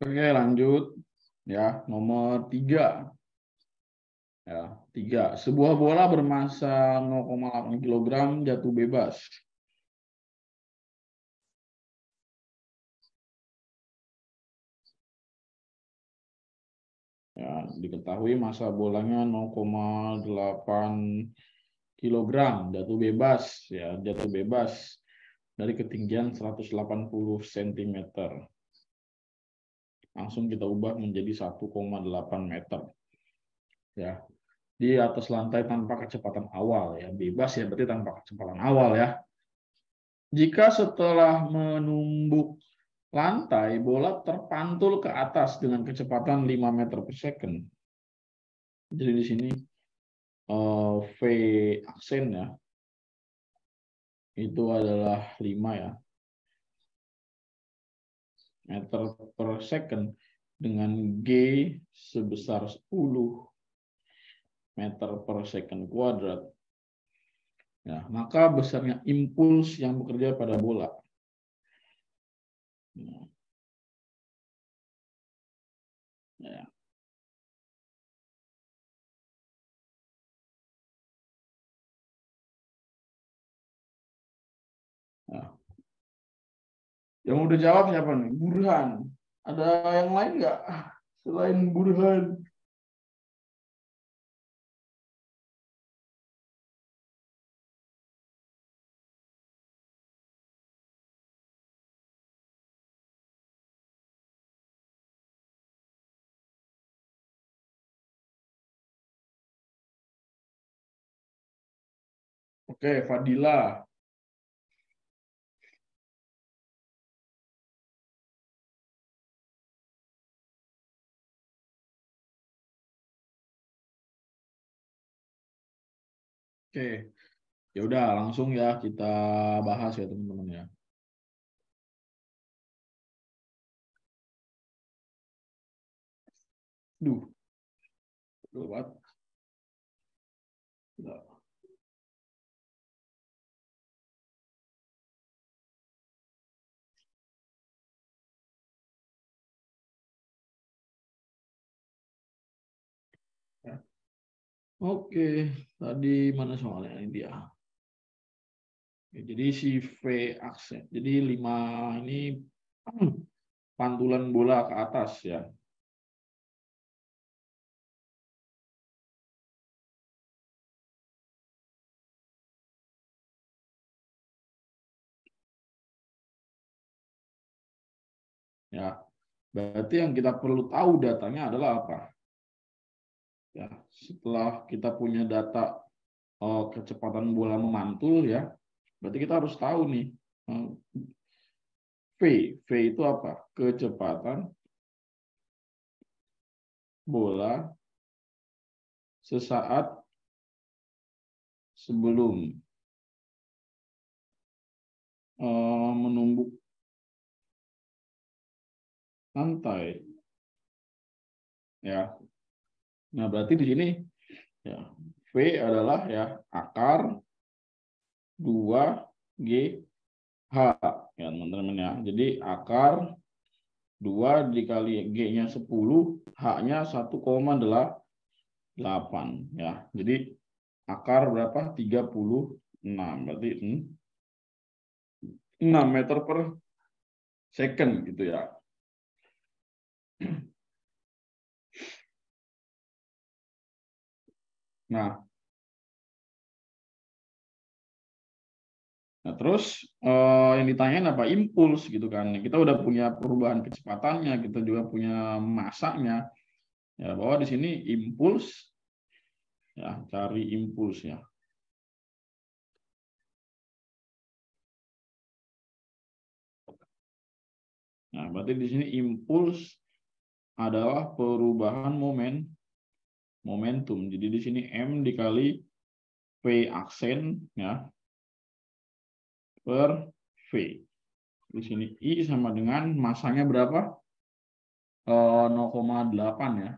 Oke, lanjut. Ya, nomor 3. Ya, 3. Sebuah bola bermasa 0,8 kg jatuh bebas. Ya, diketahui massa bolanya 0,8 kg jatuh bebas, ya, jatuh bebas dari ketinggian 180 cm. Langsung kita ubah menjadi 1,8 meter. Ya, di atas lantai tanpa kecepatan awal, ya, bebas ya, berarti tanpa kecepatan awal ya. Jika setelah menumbuk lantai, bola terpantul ke atas dengan kecepatan 5 meter per second. Jadi di sini V aksen ya, itu adalah 5 ya, meter per second dengan G sebesar 10 meter per second kuadrat. Ya, maka besarnya impuls yang bekerja pada bola. Ya. Nah, yang udah jawab siapa nih? Burhan. Ada yang lain nggak selain Burhan? Oke, Fadila. Oke, ya udah langsung ya kita bahas ya teman-teman ya. Duh, lewat. Oke, tadi mana soalnya ini dia. Oke, jadi si V aksen. Jadi 5 ini pantulan bola ke atas ya. Ya, berarti yang kita perlu tahu datanya adalah apa? Ya, setelah kita punya data kecepatan bola memantul ya, berarti kita harus tahu nih V. V itu apa? Kecepatan bola sesaat sebelum menumbuk lantai. Ya. Nah, berarti di sini ya, V adalah ya akar 2GH ya teman-teman ya. Jadi akar 2 dikali G-nya 10, H-nya 1,8 ya. Jadi akar berapa? 36. Berarti 6 meter per second gitu ya. Nah, terus yang ditanyain apa? Impuls gitu kan. Kita udah punya perubahan kecepatannya, kita juga punya masanya. Ya, bahwa di sini impuls ya, cari impuls ya. Nah, berarti di sini impuls adalah perubahan momentum. Jadi di sini M dikali V aksen ya per V. Di sini I sama dengan masanya berapa? 0,8 ya.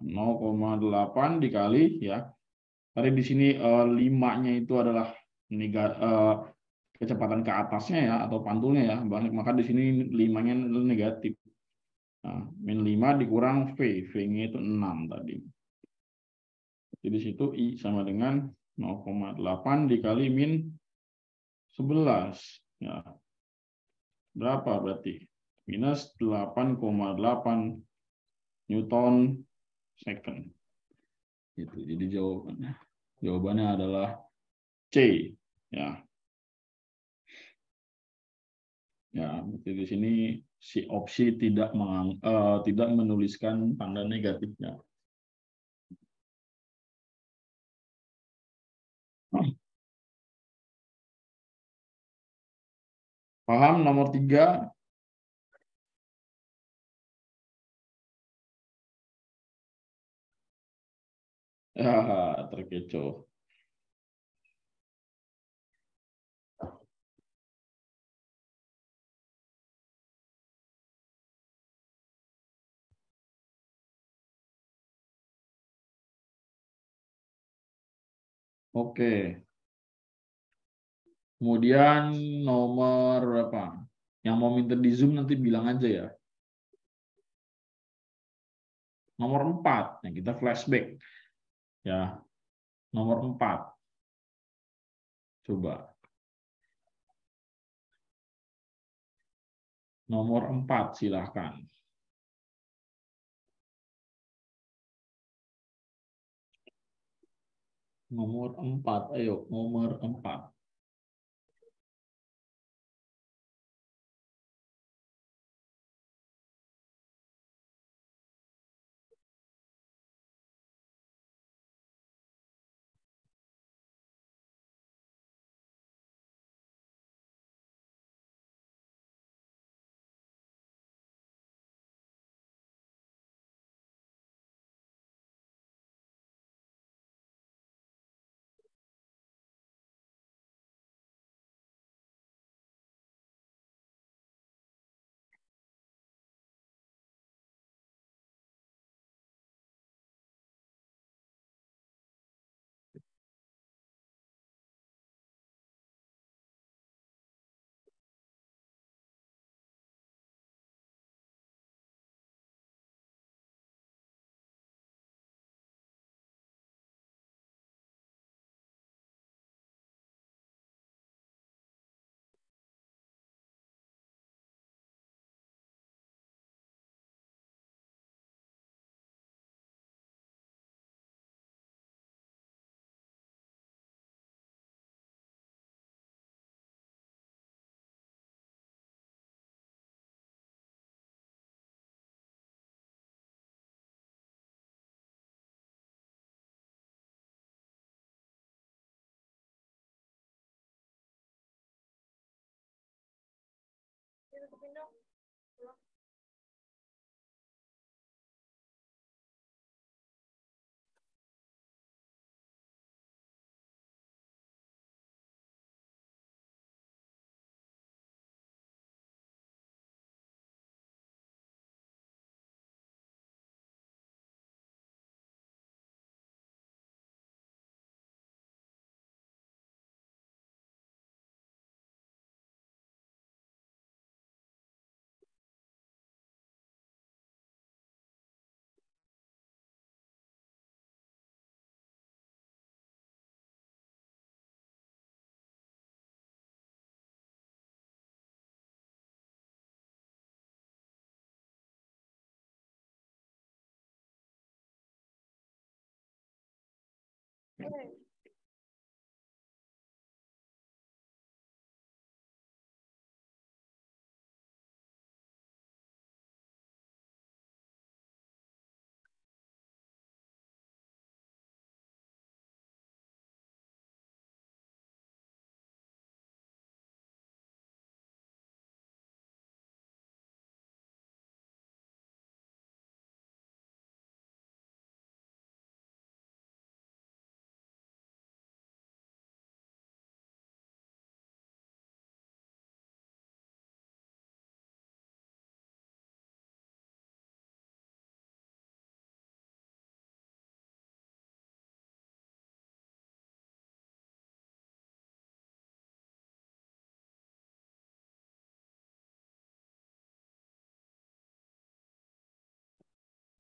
0,8 dikali ya. Tadi di sini 5-nya itu adalah kecepatan ke atasnya ya atau pantulnya ya. Maka di sini 5-nya negatif. Nah, min 5 dikurang V. V-nya itu 6 tadi. Jadi di situ I sama dengan 0,8 dikali min 11. Ya. Berapa berarti? Minus 8,8 Newton second. Itu. Jadi jawabannya adalah C. Ya. Ya, berarti di sini si opsi tidak menuliskan tanda negatifnya. Paham nomor 3? Ya, terkecoh. Oke. Kemudian nomor berapa? Yang mau minta di Zoom nanti bilang aja ya. Nomor 4. Nah, kita flashback. Ya. Nomor 4. Coba. Nomor 4 silahkan. Nomor 4. Ayo, nomor 4.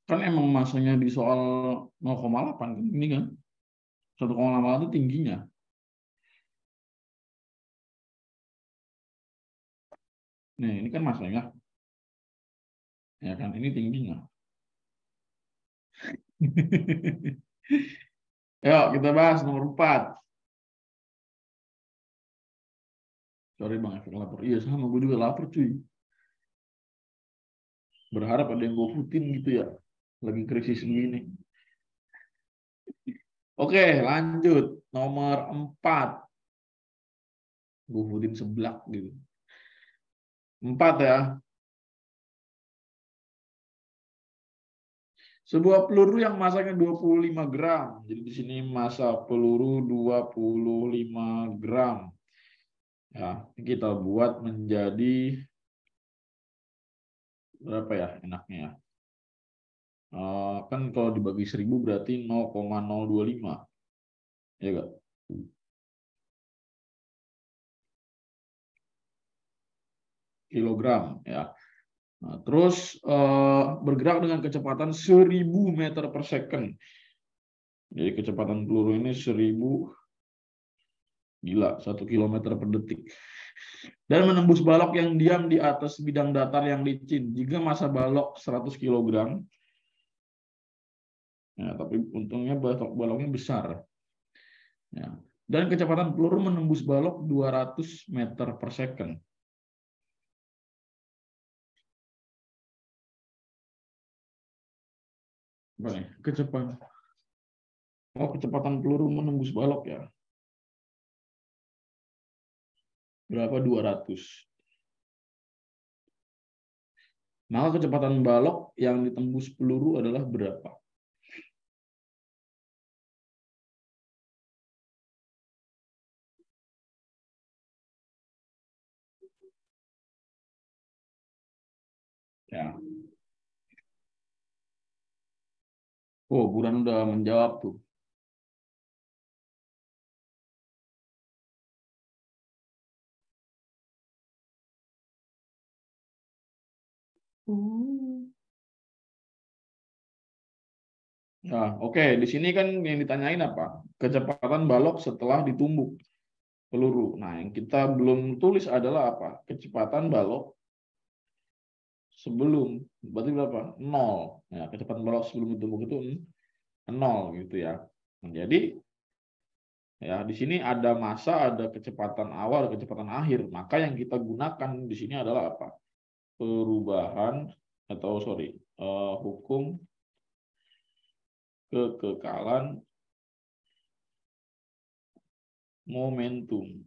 Kan emang masanya di soal 0,8 kan ini kan. 1,8 itu tingginya. Nih, ini kan masanya. Ya kan, ini tingginya. Yuk, kita bahas nomor 4. Sorry Bang, efek lapar. Iya, sama gue juga lapar cuy. Berharap ada yang gue putin gitu ya. Lagi krisis begini. Oke, lanjut. Nomor 4. Gue putin seblak gitu. 4 ya. Sebuah peluru yang masanya 25 gram. Jadi di sini massa peluru 25 gram. Ya, kita buat menjadi berapa ya enaknya ya? Kan kalau dibagi 1000 berarti 0,025. Ya enggak? Kilogram ya. Nah, terus bergerak dengan kecepatan 1000 meter per second. Jadi kecepatan peluru ini 1000, gila, 1 kilometer per detik. Dan menembus balok yang diam di atas bidang datar yang licin. Jika massa balok 100 kg, ya, tapi untungnya baloknya besar. Ya. Dan kecepatan peluru menembus balok 200 meter per second. Apa nih? Kecepatan peluru menembus balok ya. Berapa? 200. Maka kecepatan balok yang ditembus peluru adalah berapa? Ya. Oh, Buran udah menjawab tuh. Nah, oke. Di sini kan yang ditanyain apa? Kecepatan balok setelah ditumbuk peluru. Nah, yang kita belum tulis adalah apa? Kecepatan balok sebelum, berarti berapa? 0. Ya, kecepatan balok sebelum ditumbuk itu 0 gitu ya. Nah, jadi ya di sini ada massa, ada kecepatan awal, ada kecepatan akhir. Maka yang kita gunakan di sini adalah apa? Perubahan atau hukum kekekalan momentum.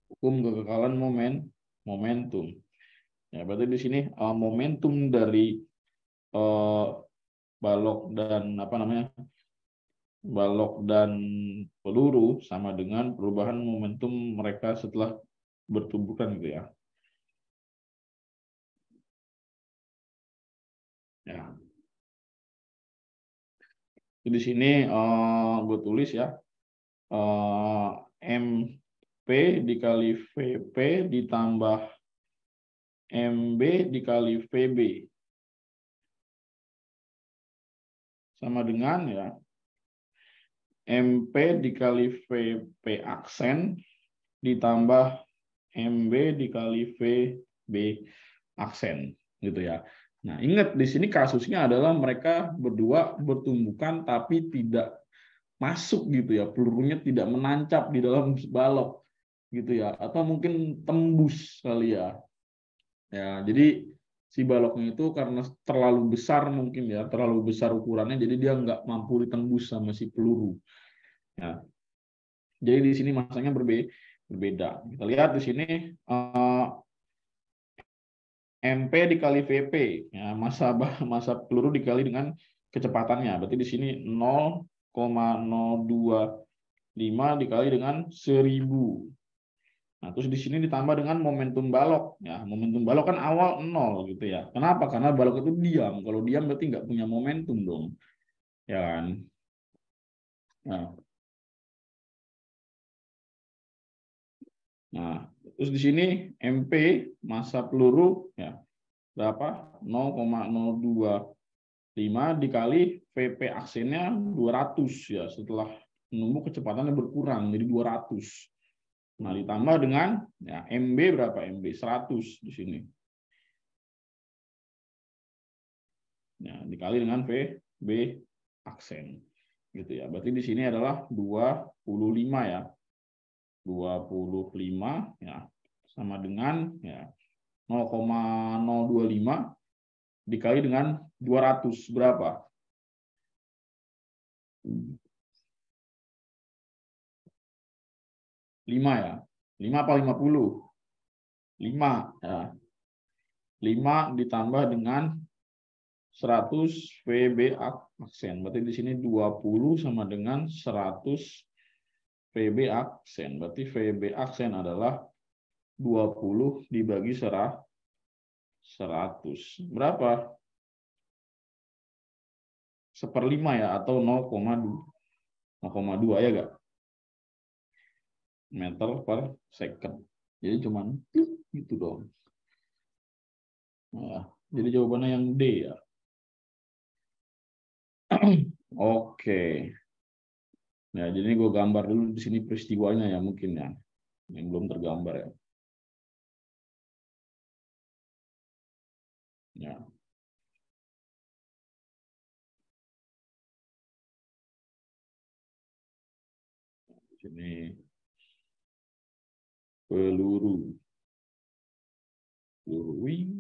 Hukum kekekalan momentum. Ya, berarti di sini momentum dari balok dan balok dan peluru sama dengan perubahan momentum mereka setelah bertumbukan gitu ya. Ya. Di sini gue tulis ya, MP dikali VP ditambah MB dikali VB sama dengan ya MP dikali VP aksen ditambah MB dikali VB aksen gitu ya. Nah, ingat di sini kasusnya adalah mereka berdua bertumbukan tapi tidak masuk gitu ya, pelurunya tidak menancap di dalam balok gitu ya, atau mungkin tembus kali ya. Ya, jadi si baloknya itu karena terlalu besar mungkin ya, terlalu besar ukurannya, jadi dia nggak mampu ditembus sama si peluru. Ya. Jadi di sini masanya berbeda. Kita lihat di sini MP dikali VP, ya, masa peluru dikali dengan kecepatannya. Berarti di sini 0,025 dikali dengan 1000. Nah, terus di sini ditambah dengan momentum balok. Ya, momentum balok kan awal 0 gitu ya. Kenapa? Karena balok itu diam. Kalau diam berarti nggak punya momentum dong. Ya kan? Nah, terus di sini MP masa peluru ya berapa? 0,025 dikali VP aksennya 200 ya, setelah menunggu kecepatannya berkurang jadi 200. Nah, ditambah dengan ya MB berapa? MB 100 di sini. Ya, dikali dengan VB aksen. Gitu ya. Berarti di sini adalah 25 ya. 25 ya sama dengan ya 0,025 dikali dengan 200 berapa? 5 ya. 5 apa 50? 5 ya. 5 ditambah dengan 100 VB aksen. Berarti di sini 20 sama dengan 100 VB aksen. Berarti VB aksen adalah 20 dibagi 100. Berapa? 1/5 ya, atau 0,2 ya gak? Meter per second. Jadi cuman itu dong. Nah, jadi jawabannya yang D ya. Oke. Nah, jadi gue gambar dulu di sini peristiwanya ya mungkin ya. Yang belum tergambar ya. Ya. Sini peluru. Wing.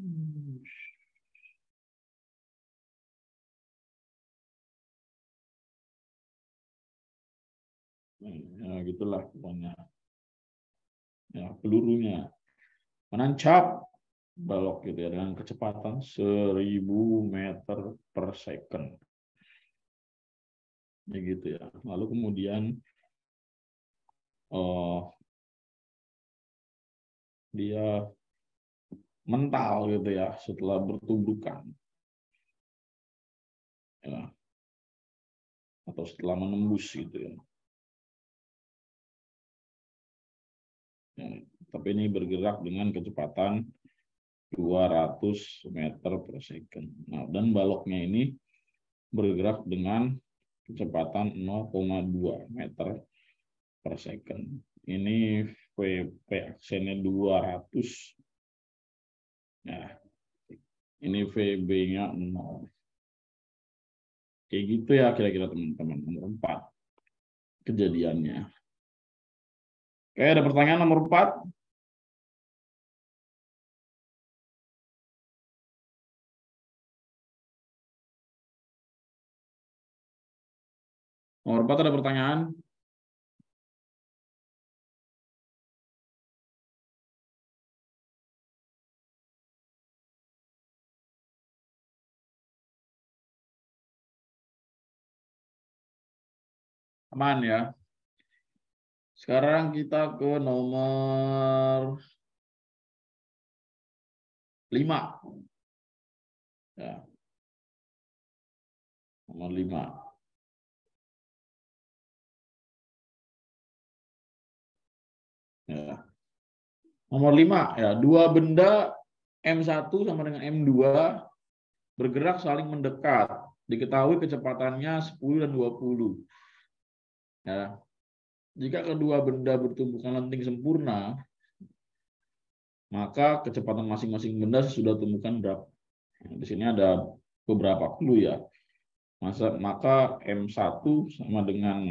Ya, gitulah pokoknya. Ya, pelurunya menancap balok gitu ya dengan kecepatan 1000 meter per second. Ya gitu ya. Lalu kemudian dia mental gitu ya setelah bertumbukan. Ya. Atau setelah menembus gitu ya. Ya, tapi ini bergerak dengan kecepatan 200 meter per second. Nah, dan baloknya ini bergerak dengan kecepatan 0,2 meter per second. Ini VP aksennya 200. Nah, ini VB-nya 0. Kayak gitu ya kira-kira teman-teman. Nomor 4 kejadiannya. Oke, ada pertanyaan nomor 4? Nomor 4 ada pertanyaan? Aman ya. Sekarang kita ke nomor 5. Ya. Nomor 5. Ya. Nomor 5 ya, dua benda M1 sama dengan M2 bergerak saling mendekat. Diketahui kecepatannya 10 dan 20. Ya. Jika kedua benda bertumbukan lenting sempurna, maka kecepatan masing-masing benda sesudah tumbukan berapa? Di sini ada beberapa clue ya. Maka M1 sama dengan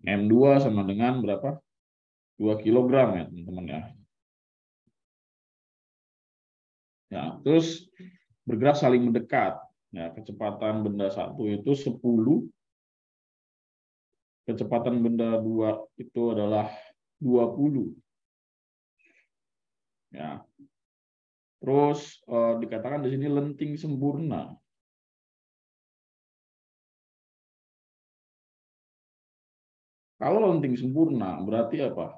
M2 sama dengan berapa? 2 kg ya, teman-teman ya. Ya, terus bergerak saling mendekat. Ya, kecepatan benda 1 itu 10. Kecepatan benda 2 itu adalah 20. Ya. Terus dikatakan di sini lenting sempurna. Kalau lenting sempurna berarti apa?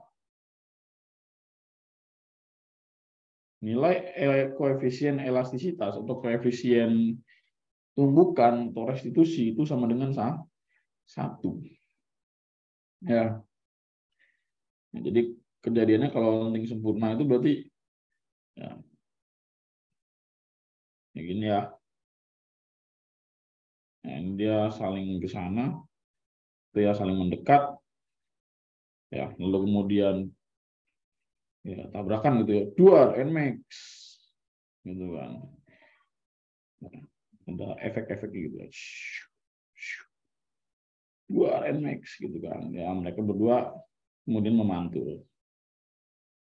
Nilai koefisien elastisitas atau koefisien tumbukan atau restitusi itu sama dengan 1. Ya. Jadi kejadiannya kalau lenting sempurna itu berarti ya, gini ya. Nah, ini dia saling ke sana, dia saling mendekat, ya, lalu kemudian ya tabrakan gitu ya, duar Nmax, gitu kan. Nah, ada efek-efek gitu, duar Nmax gitu kan. Ya mereka berdua kemudian memantul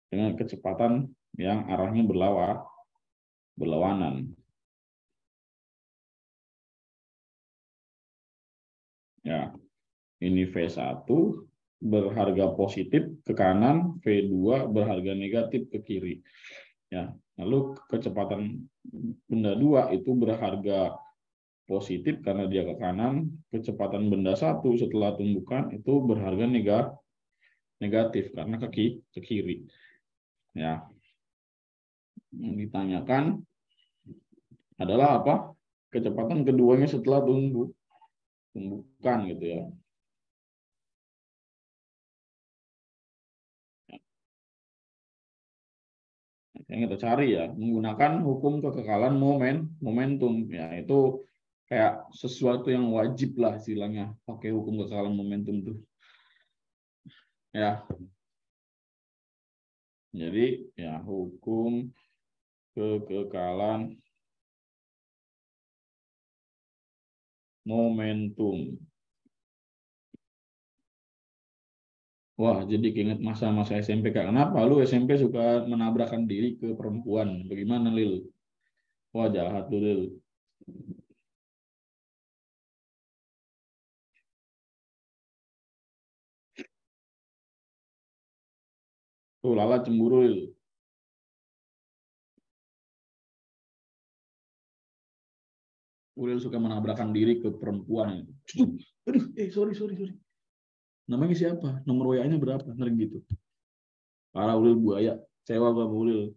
dengan kecepatan yang arahnya berlawanan. Ya, ini V1 berharga positif ke kanan, V2 berharga negatif ke kiri. Ya, lalu kecepatan benda 2 itu berharga positif karena dia ke kanan, kecepatan benda 1 setelah tumbukan itu berharga negatif karena ke kiri. Ya. Yang ditanyakan adalah apa? Kecepatan keduanya setelah tumbukan gitu ya. Yang kita cari ya, menggunakan hukum kekekalan momentum. Ya, itu kayak sesuatu yang wajib lah istilahnya, pakai hukum kekekalan momentum tuh. Ya. Jadi ya hukum kekekalan momentum. Wah, jadi keinget masa-masa SMP. Kenapa lu SMP suka menabrakkan diri ke perempuan? Bagaimana, Lil? Wah, jahat tuh, Lil. Tuh, Lala cemburu, Lil. Lil suka menabrakkan diri ke perempuan. Aduh, sorry. Namanya siapa? Nomor WA-nya berapa? Ntar gitu. Parah, Lil buaya. Sewa gak, Lil.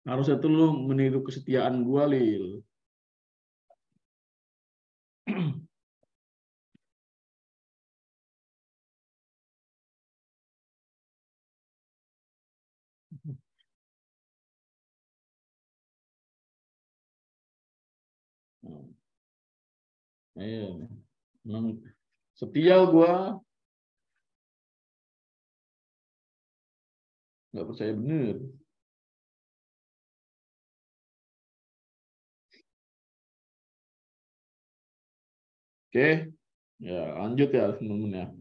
Harusnya tuh lu meniru kesetiaan gua, Lil. Ayo. Emang setia gua. Nggak percaya bener. Oke. Ya, lanjut ya, teman-teman ya.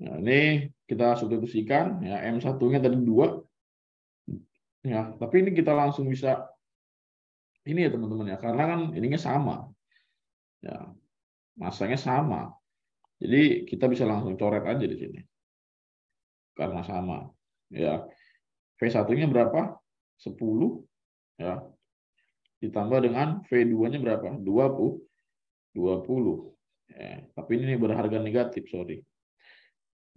Nah, ini kita substitusikan ya, M1-nya tadi 2. Ya, tapi ini kita langsung bisa ini ya, teman-teman ya, karena kan ininya sama. Ya, masanya sama. Jadi kita bisa langsung coret aja di sini. Karena sama. Ya. V1-nya berapa? 10 ya. Ditambah dengan V2-nya berapa? 20. Ya, tapi ini berharga negatif, sorry.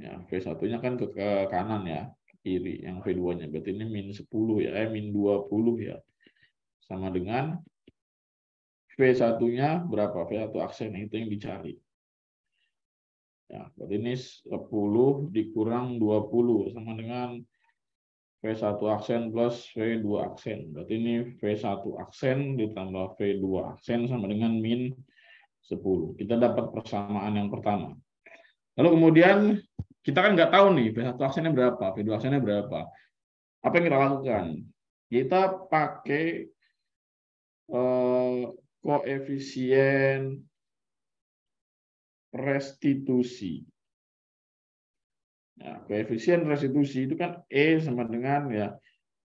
Ya, V1-nya kan ke kanan ya, ke kiri yang V2-nya. Berarti ini min 10 ya, min 20 ya. Sama dengan V1-nya berapa? V1 aksen itu yang dicari. Ya, berarti ini 10 dikurang 20 sama dengan V1 aksen plus V2 aksen. Berarti ini V1 aksen ditambah V2 aksen sama dengan min 10. Kita dapat persamaan yang pertama. Lalu kemudian kita kan nggak tahu nih V1 aksennya berapa, V2 aksennya berapa. Apa yang kita lakukan? Kita pakai koefisien restitusi. Ya, koefisien restitusi itu kan E sama dengan ya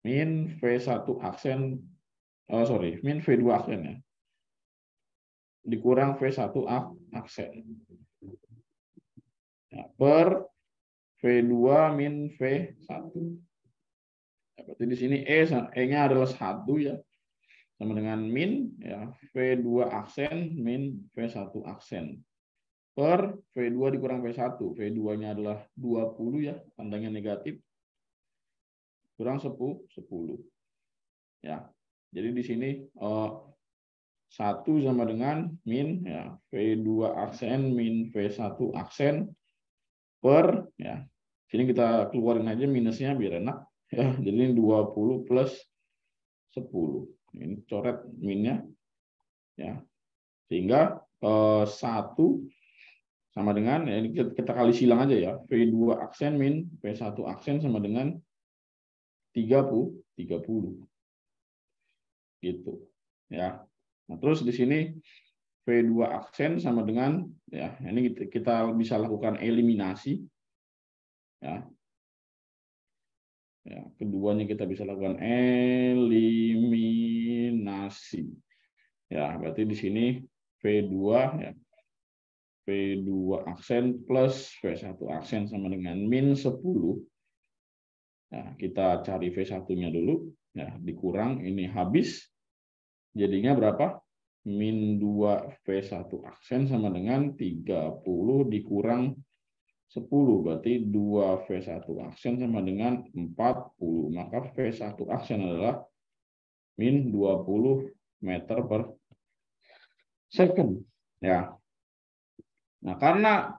min V1 aksen, min V2 aksen ya, dikurang V1 aksen. Ya, per V2 min V1. Ya, berarti di sini E-nya adalah 1 ya, sama dengan min ya V2 aksen min V1 aksen. Per V2 dikurang V1. V2-nya adalah 20 ya, tandanya negatif. Kurang 10. Ya. Jadi di sini 1 sama dengan min ya V2 aksen min V1 aksen per ya. Sini kita keluarin aja minusnya biar enak ya. Jadi 20 plus 10. Ini coret minnya ya. Sehingga 1 sama dengan ya, ini kita kali silang aja ya. V2 aksen min V1 aksen sama dengan 30 gitu ya. Nah, terus di sini V2 aksen sama dengan ya, ini kita bisa lakukan eliminasi ya. Ya, keduanya kita bisa lakukan eliminasi. Ya, berarti di sini V2 ya. V2 aksen plus V1 aksen sama dengan min 10. Nah, kita cari V1-nya dulu. Ya, dikurang, ini habis. Jadinya berapa? Min 2 V1 aksen sama dengan 30 dikurang 10. Berarti 2 V1 aksen sama dengan 40. Maka V1 aksen adalah min 20 meter per second. Ya. Nah, karena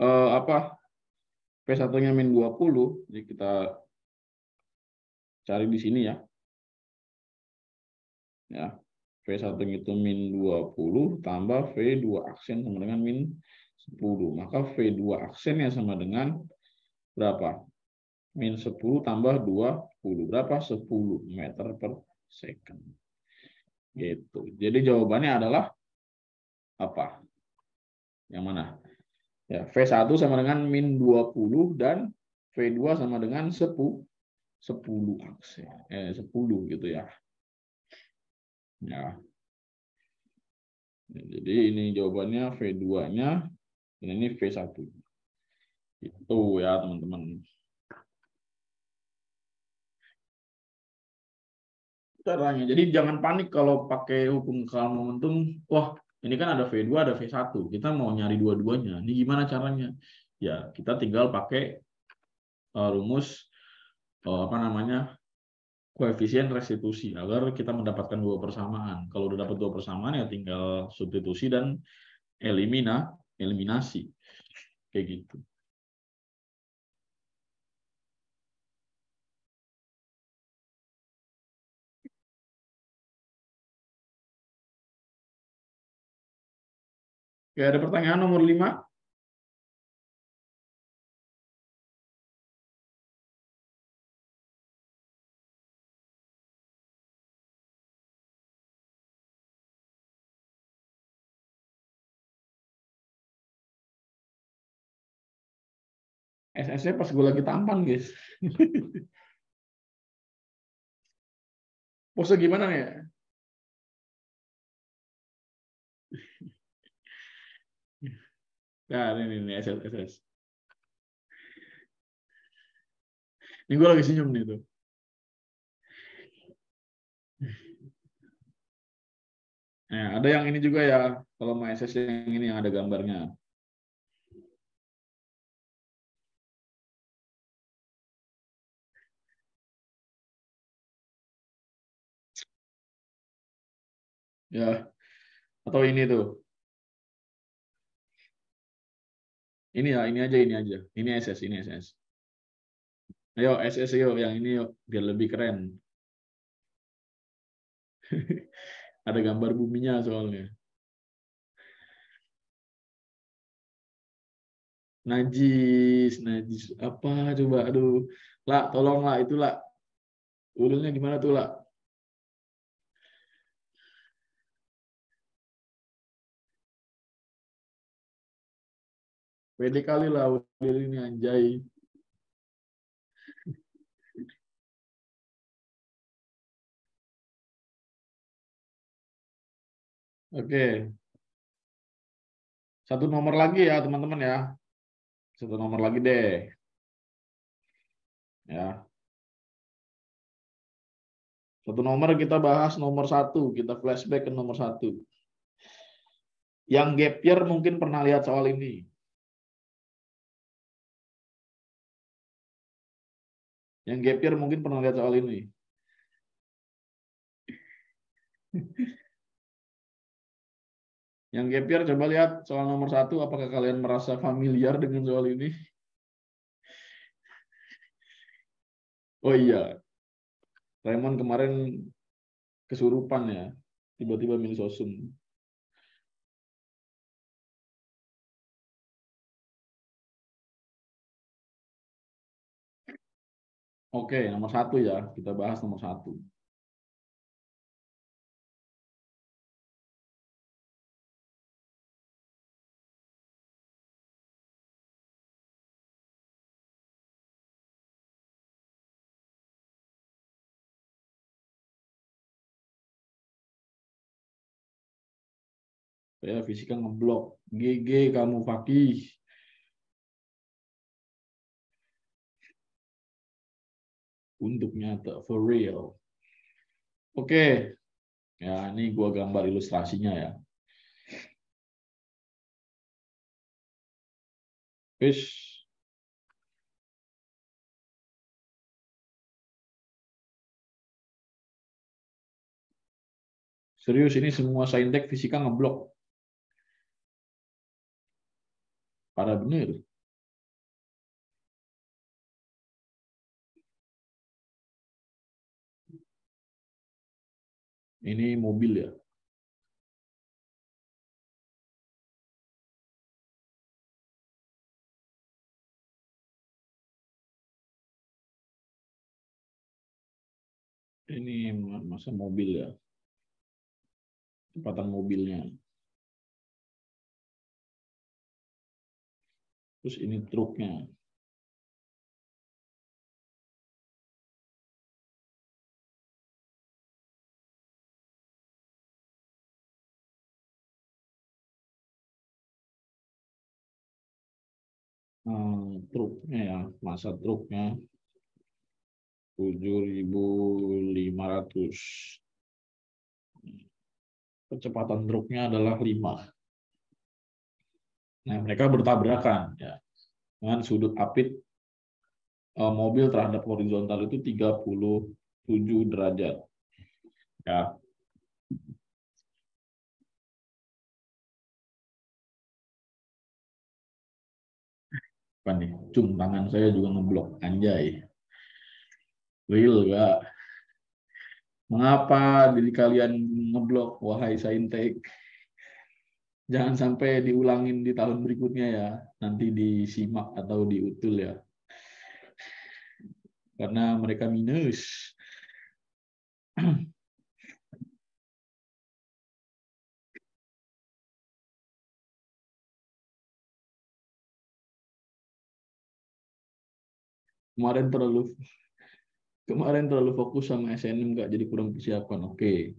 V1-nya min 20, jadi kita cari di sini ya. Ya. V1 itu min 20 tambah V2 aksen sama dengan min 10. Maka V2 aksennya sama dengan berapa? Min 10 tambah 20. Berapa? 10 meter per second. Gitu. Jadi jawabannya adalah apa? Yang mana? Ya, V1 sama dengan min 20 dan V2 sama dengan 10 aksen. 10 gitu ya. Ya. Jadi ini jawabannya V2-nya dan ini V1. Itu ya, teman-teman. Caranya. Jadi jangan panik kalau pakai hukum kekalahan momentum. Wah, ini kan ada V2, ada V1. Kita mau nyari dua-duanya. Ini gimana caranya? Ya, kita tinggal pakai rumus koefisien restitusi agar kita mendapatkan dua persamaan. Kalau udah dapat dua persamaan ya tinggal substitusi dan eliminasi. Kayak gitu. Oke, ada pertanyaan nomor 5. SS pas gue lagi tampan, guys. Pose gimana ya? Nah, ini SS. Ini gue lagi senyum nih tuh. Nah, ada yang ini juga ya, kalau mau SS yang ini yang ada gambarnya. Ya, atau ini tuh. Ini ya, ini aja, ini aja. Ini SS, ini SS. Ayo SS yuk, yang ini yuk, biar lebih keren. Ada gambar buminya soalnya. Najis apa coba? Aduh, lah, tolong lah itu lah. Ulunnya di mana tuh lah? Pede kali lah Ulil ini anjay. Oke, satu nomor lagi ya teman-teman ya. Satu nomor lagi deh. Ya, satu nomor kita bahas nomor 1. Kita flashback ke nomor 1. Yang gap year mungkin pernah lihat soal ini. Yang gap year mungkin pernah lihat soal ini. Yang gap year coba lihat soal nomor 1. Apakah kalian merasa familiar dengan soal ini? Oh iya, Raymond kemarin kesurupan ya. Tiba-tiba milih sosum. Oke, nomor 1 ya. Kita bahas nomor 1. Saya fisika ngeblok. GG kamu Fakih. Untuk nyata, for real. Oke. Ya, ini gua gambar ilustrasinya ya. Fish. Serius ini semua saintek fisika ngeblok. Parah bener. Ini mobil ya. Ini masa mobil ya. Kecepatan mobilnya. Terus ini truknya. Truknya ya, masa truknya 7.500. Kecepatan truknya adalah 5. Nah, mereka bertabrakan ya. Dengan sudut apit mobil terhadap horizontal itu 37 derajat. Ya. Apa nih? Cung, tangan saya juga ngeblok. Anjay. Real gak? Mengapa diri kalian ngeblok, wahai saintek? Jangan sampai diulangin di tahun berikutnya ya. Nanti disimak atau diutul ya. Karena mereka minus. Kemarin terlalu fokus sama SNM nggak jadi kurang persiapan. Oke.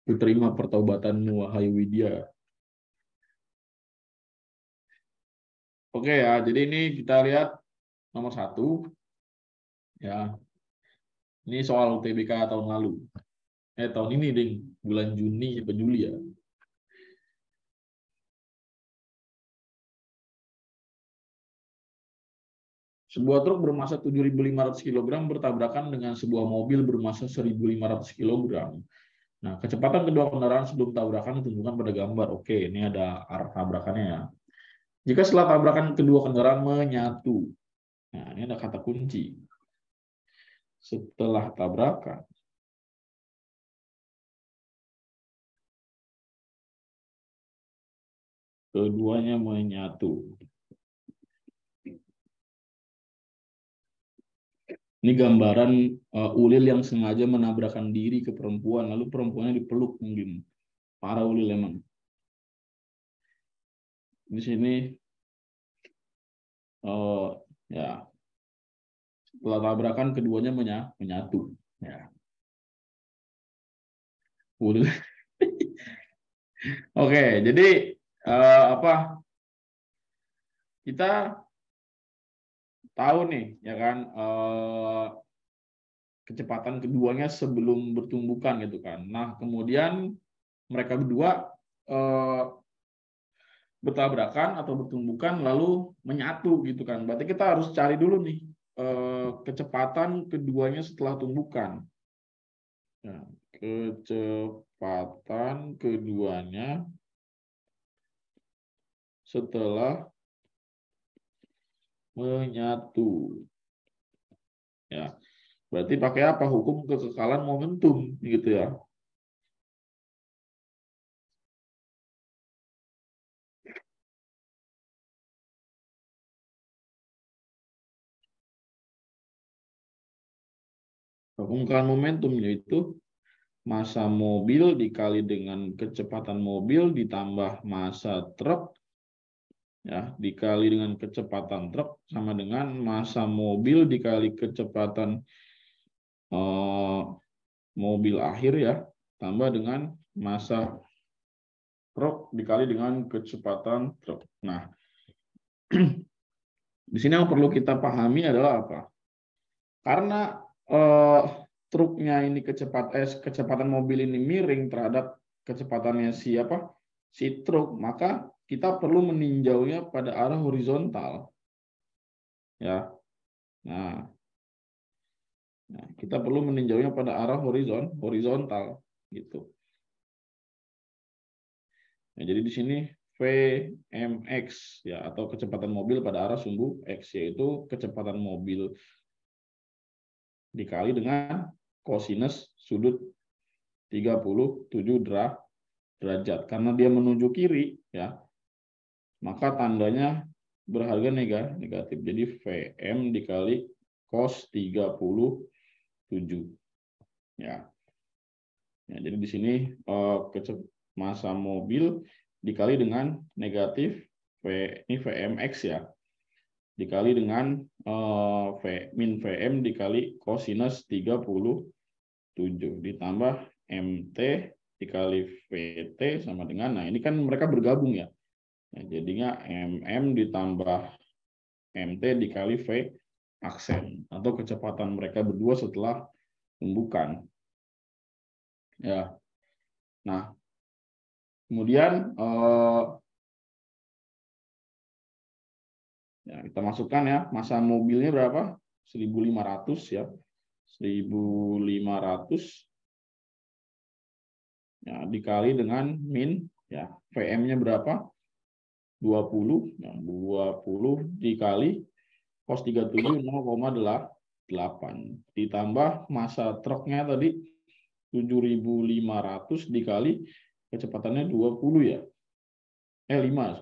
Kuterima pertaubatanmu, wahai Widya. Oke ya, jadi ini kita lihat nomor 1. Ya. Ini soal UTBK tahun lalu. Tahun ini, Ding. Bulan Juni sampai Juli ya. Sebuah truk bermasa 7.500 kg bertabrakan dengan sebuah mobil bermasa 1.500 kg. Nah, kecepatan kedua kendaraan sebelum tabrakan ditunjukkan pada gambar. Oke, ini ada arah tabrakannya ya. Jika setelah tabrakan kedua kendaraan menyatu. Nah, ini ada kata kunci. Setelah tabrakan. Keduanya menyatu. Ini gambaran ulil yang sengaja menabrakkan diri ke perempuan, lalu perempuannya dipeluk mungkin. Para ulil emang. Di sini ya setelah tabrakan keduanya menyatu. Ya. Ulil. Oke, jadi apa? Kita tahu nih, ya kan? Kecepatan keduanya sebelum bertumbukan gitu kan. Nah, kemudian mereka berdua bertabrakan atau bertumbukan lalu menyatu gitu kan. Berarti kita harus cari dulu nih kecepatan keduanya setelah tumbukan. Nah, kecepatan keduanya setelah menyatu. Ya. Berarti pakai apa? Hukum kekekalan momentum gitu ya. Hukum kekekalan momentum yaitu massa mobil dikali dengan kecepatan mobil ditambah massa truk ya dikali dengan kecepatan truk sama dengan massa mobil dikali kecepatan mobil akhir ya tambah dengan massa truk dikali dengan kecepatan truk. Nah, di sini yang perlu kita pahami adalah apa? Karena truknya ini kecepatan mobil ini miring terhadap kecepatannya siapa? Si truk, maka kita perlu meninjaunya pada arah horizontal. Ya. Nah, kita perlu meninjaunya pada arah horizontal gitu. Nah, jadi di sini Vmx ya atau kecepatan mobil pada arah sumbu x yaitu kecepatan mobil dikali dengan kosinus sudut 37 derajat. Karena dia menuju kiri ya, maka tandanya berharga negatif. Jadi Vm dikali cos 37 ya. Ya, jadi di sini massa mobil dikali dengan negatif ini Vmx ya. Dikali dengan min Vm dikali kosinus 37 ditambah Mt dikali Vt sama dengan, nah ini kan mereka bergabung ya. Nah, jadinya mm ditambah Mt dikali V aksen atau kecepatan mereka berdua setelah tumbukan. Ya. Nah, kemudian ya, kita masukkan ya, massa mobilnya berapa? 1.500 ya. 1.500 ya, dikali dengan min ya, Vm-nya berapa? 20. Ya, 20 dikali cos 37 0,8 ditambah massa truknya tadi 7.500 dikali kecepatannya 20 ya. 5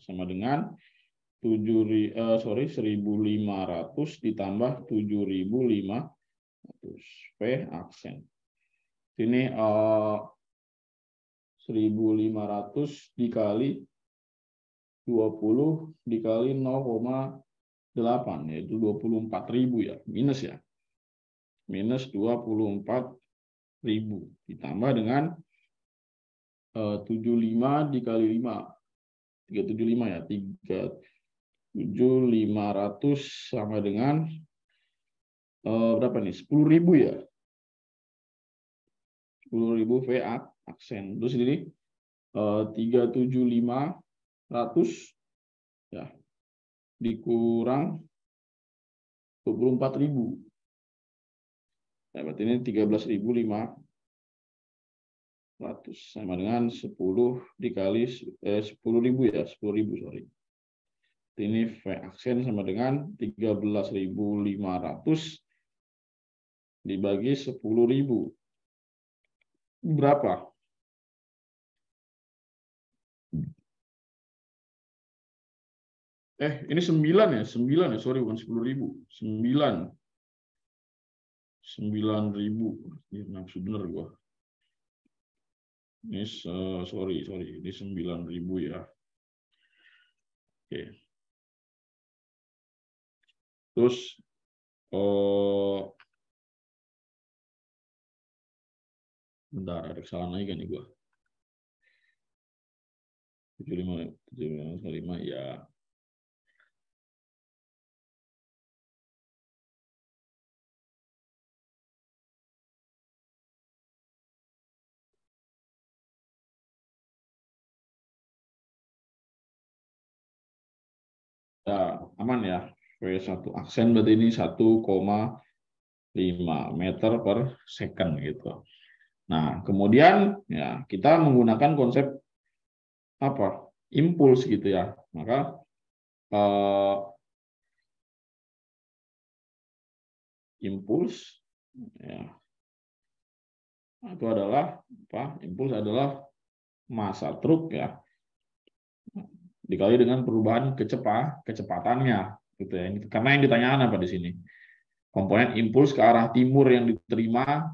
sama dengan 1.500 ditambah 7.500 V aksen. Ini 1.500 dikali 20 dikali 0,8 yaitu 24.000 ya, minus ya. Minus 24.000 ditambah dengan 75 dikali 5 375 ya, 3.7.500 sama dengan berapa nih? 10.000 ya. 10.000 V aksen. Terus ini 37500 ya dikurang 24.000. Ya, berarti ini 13.500 sama dengan 10 dikali 10.000 ya, 10.000 sorry. Ini V aksen sama dengan 13.500 dibagi 10.000. Berapa? Ini 9 ya, 9 ya, sorry bukan 10.000. 9.000. Ini nafsu bener gua. Ini sorry, ini 9.000 ya. Oke. Terus bentar, ada kesalahan lagi kan nih gua. 75 ya. Ya, aman ya. V1 aksen berarti ini 1,5 meter per second gitu. Nah, kemudian ya kita menggunakan konsep apa? Impuls gitu ya. Maka impuls ya, itu adalah apa? Impuls adalah massa truk ya dikali dengan perubahan kecepatannya gitu ya. Karena yang ditanyakan apa di sini? Komponen impuls ke arah timur yang diterima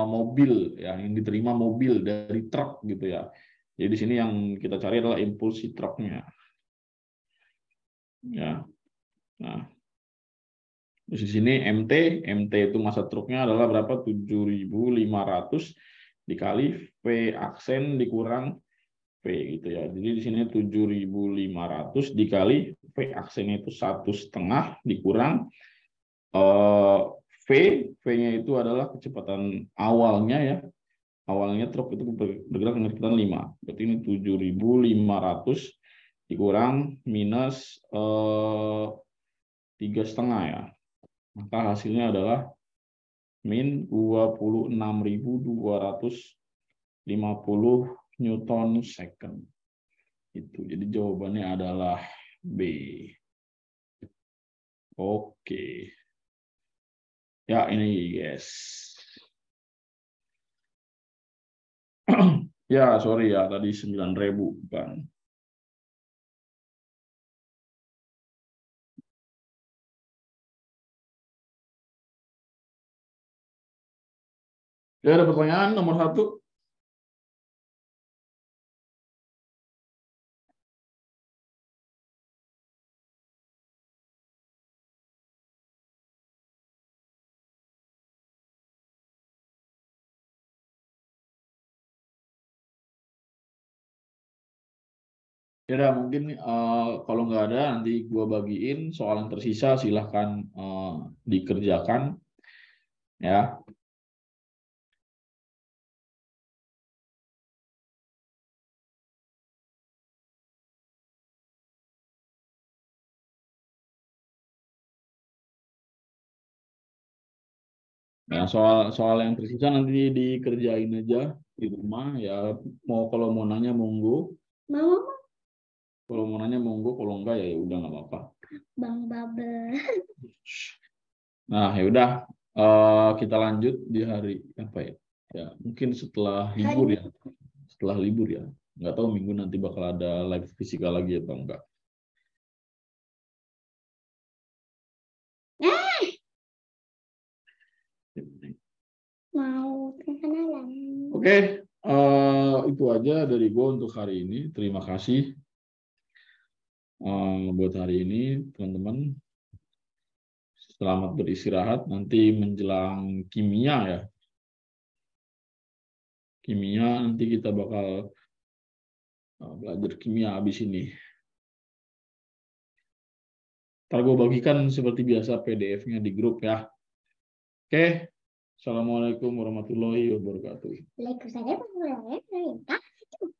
mobil ya, yang diterima mobil dari truk gitu ya. Jadi di sini yang kita cari adalah impuls si truknya. Ya. Nah, di sini MT itu massa truknya adalah berapa? 7.500 dikali V aksen dikurang V gitu ya. Jadi di sini 7.500 dikali V aksennya itu 1,5 dikurang V-nya itu adalah kecepatan awalnya ya. Awalnya truk itu bergerak dengan kecepatan 5. Berarti ini 7.500 dikurang minus 3,5 ya. Maka hasilnya adalah min 26.250 Newton second. Itu. Jadi jawabannya adalah B. Oke. Ya, ini yes. Ya, sorry ya, tadi 9.000 bukan. Ya, ada pertanyaan nomor 1. Ya udah, mungkin kalau nggak ada nanti gua bagiin soal yang tersisa, silahkan dikerjakan ya. Nah, soal yang tersisa nanti dikerjain aja di rumah ya. Kalau mau nanya monggo. Mau Kalau mau nanya monggo, kalau enggak ya udah nggak apa-apa. Bang Babel. Nah, ya udah kita lanjut di hari apa ya? Ya, mungkin setelah libur ya. Setelah libur ya. Nggak tahu minggu nanti bakal ada live fisika lagi atau enggak. Mau kenalan. Oke, itu aja dari gue untuk hari ini. Terima kasih buat hari ini, teman-teman. Selamat beristirahat. Nanti menjelang kimia ya. Kimia nanti kita bakal belajar kimia habis ini. Ntar gue bagikan seperti biasa PDF-nya di grup ya. Oke. Assalamualaikum warahmatullahi wabarakatuh. Waalaikumsalam warahmatullahi wabarakatuh.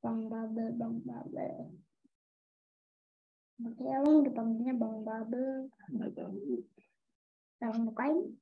Bang Babel, Bang Babel. Makanya lo dipanggilnya Bang Babel. Nggak tahu. Kalau mukain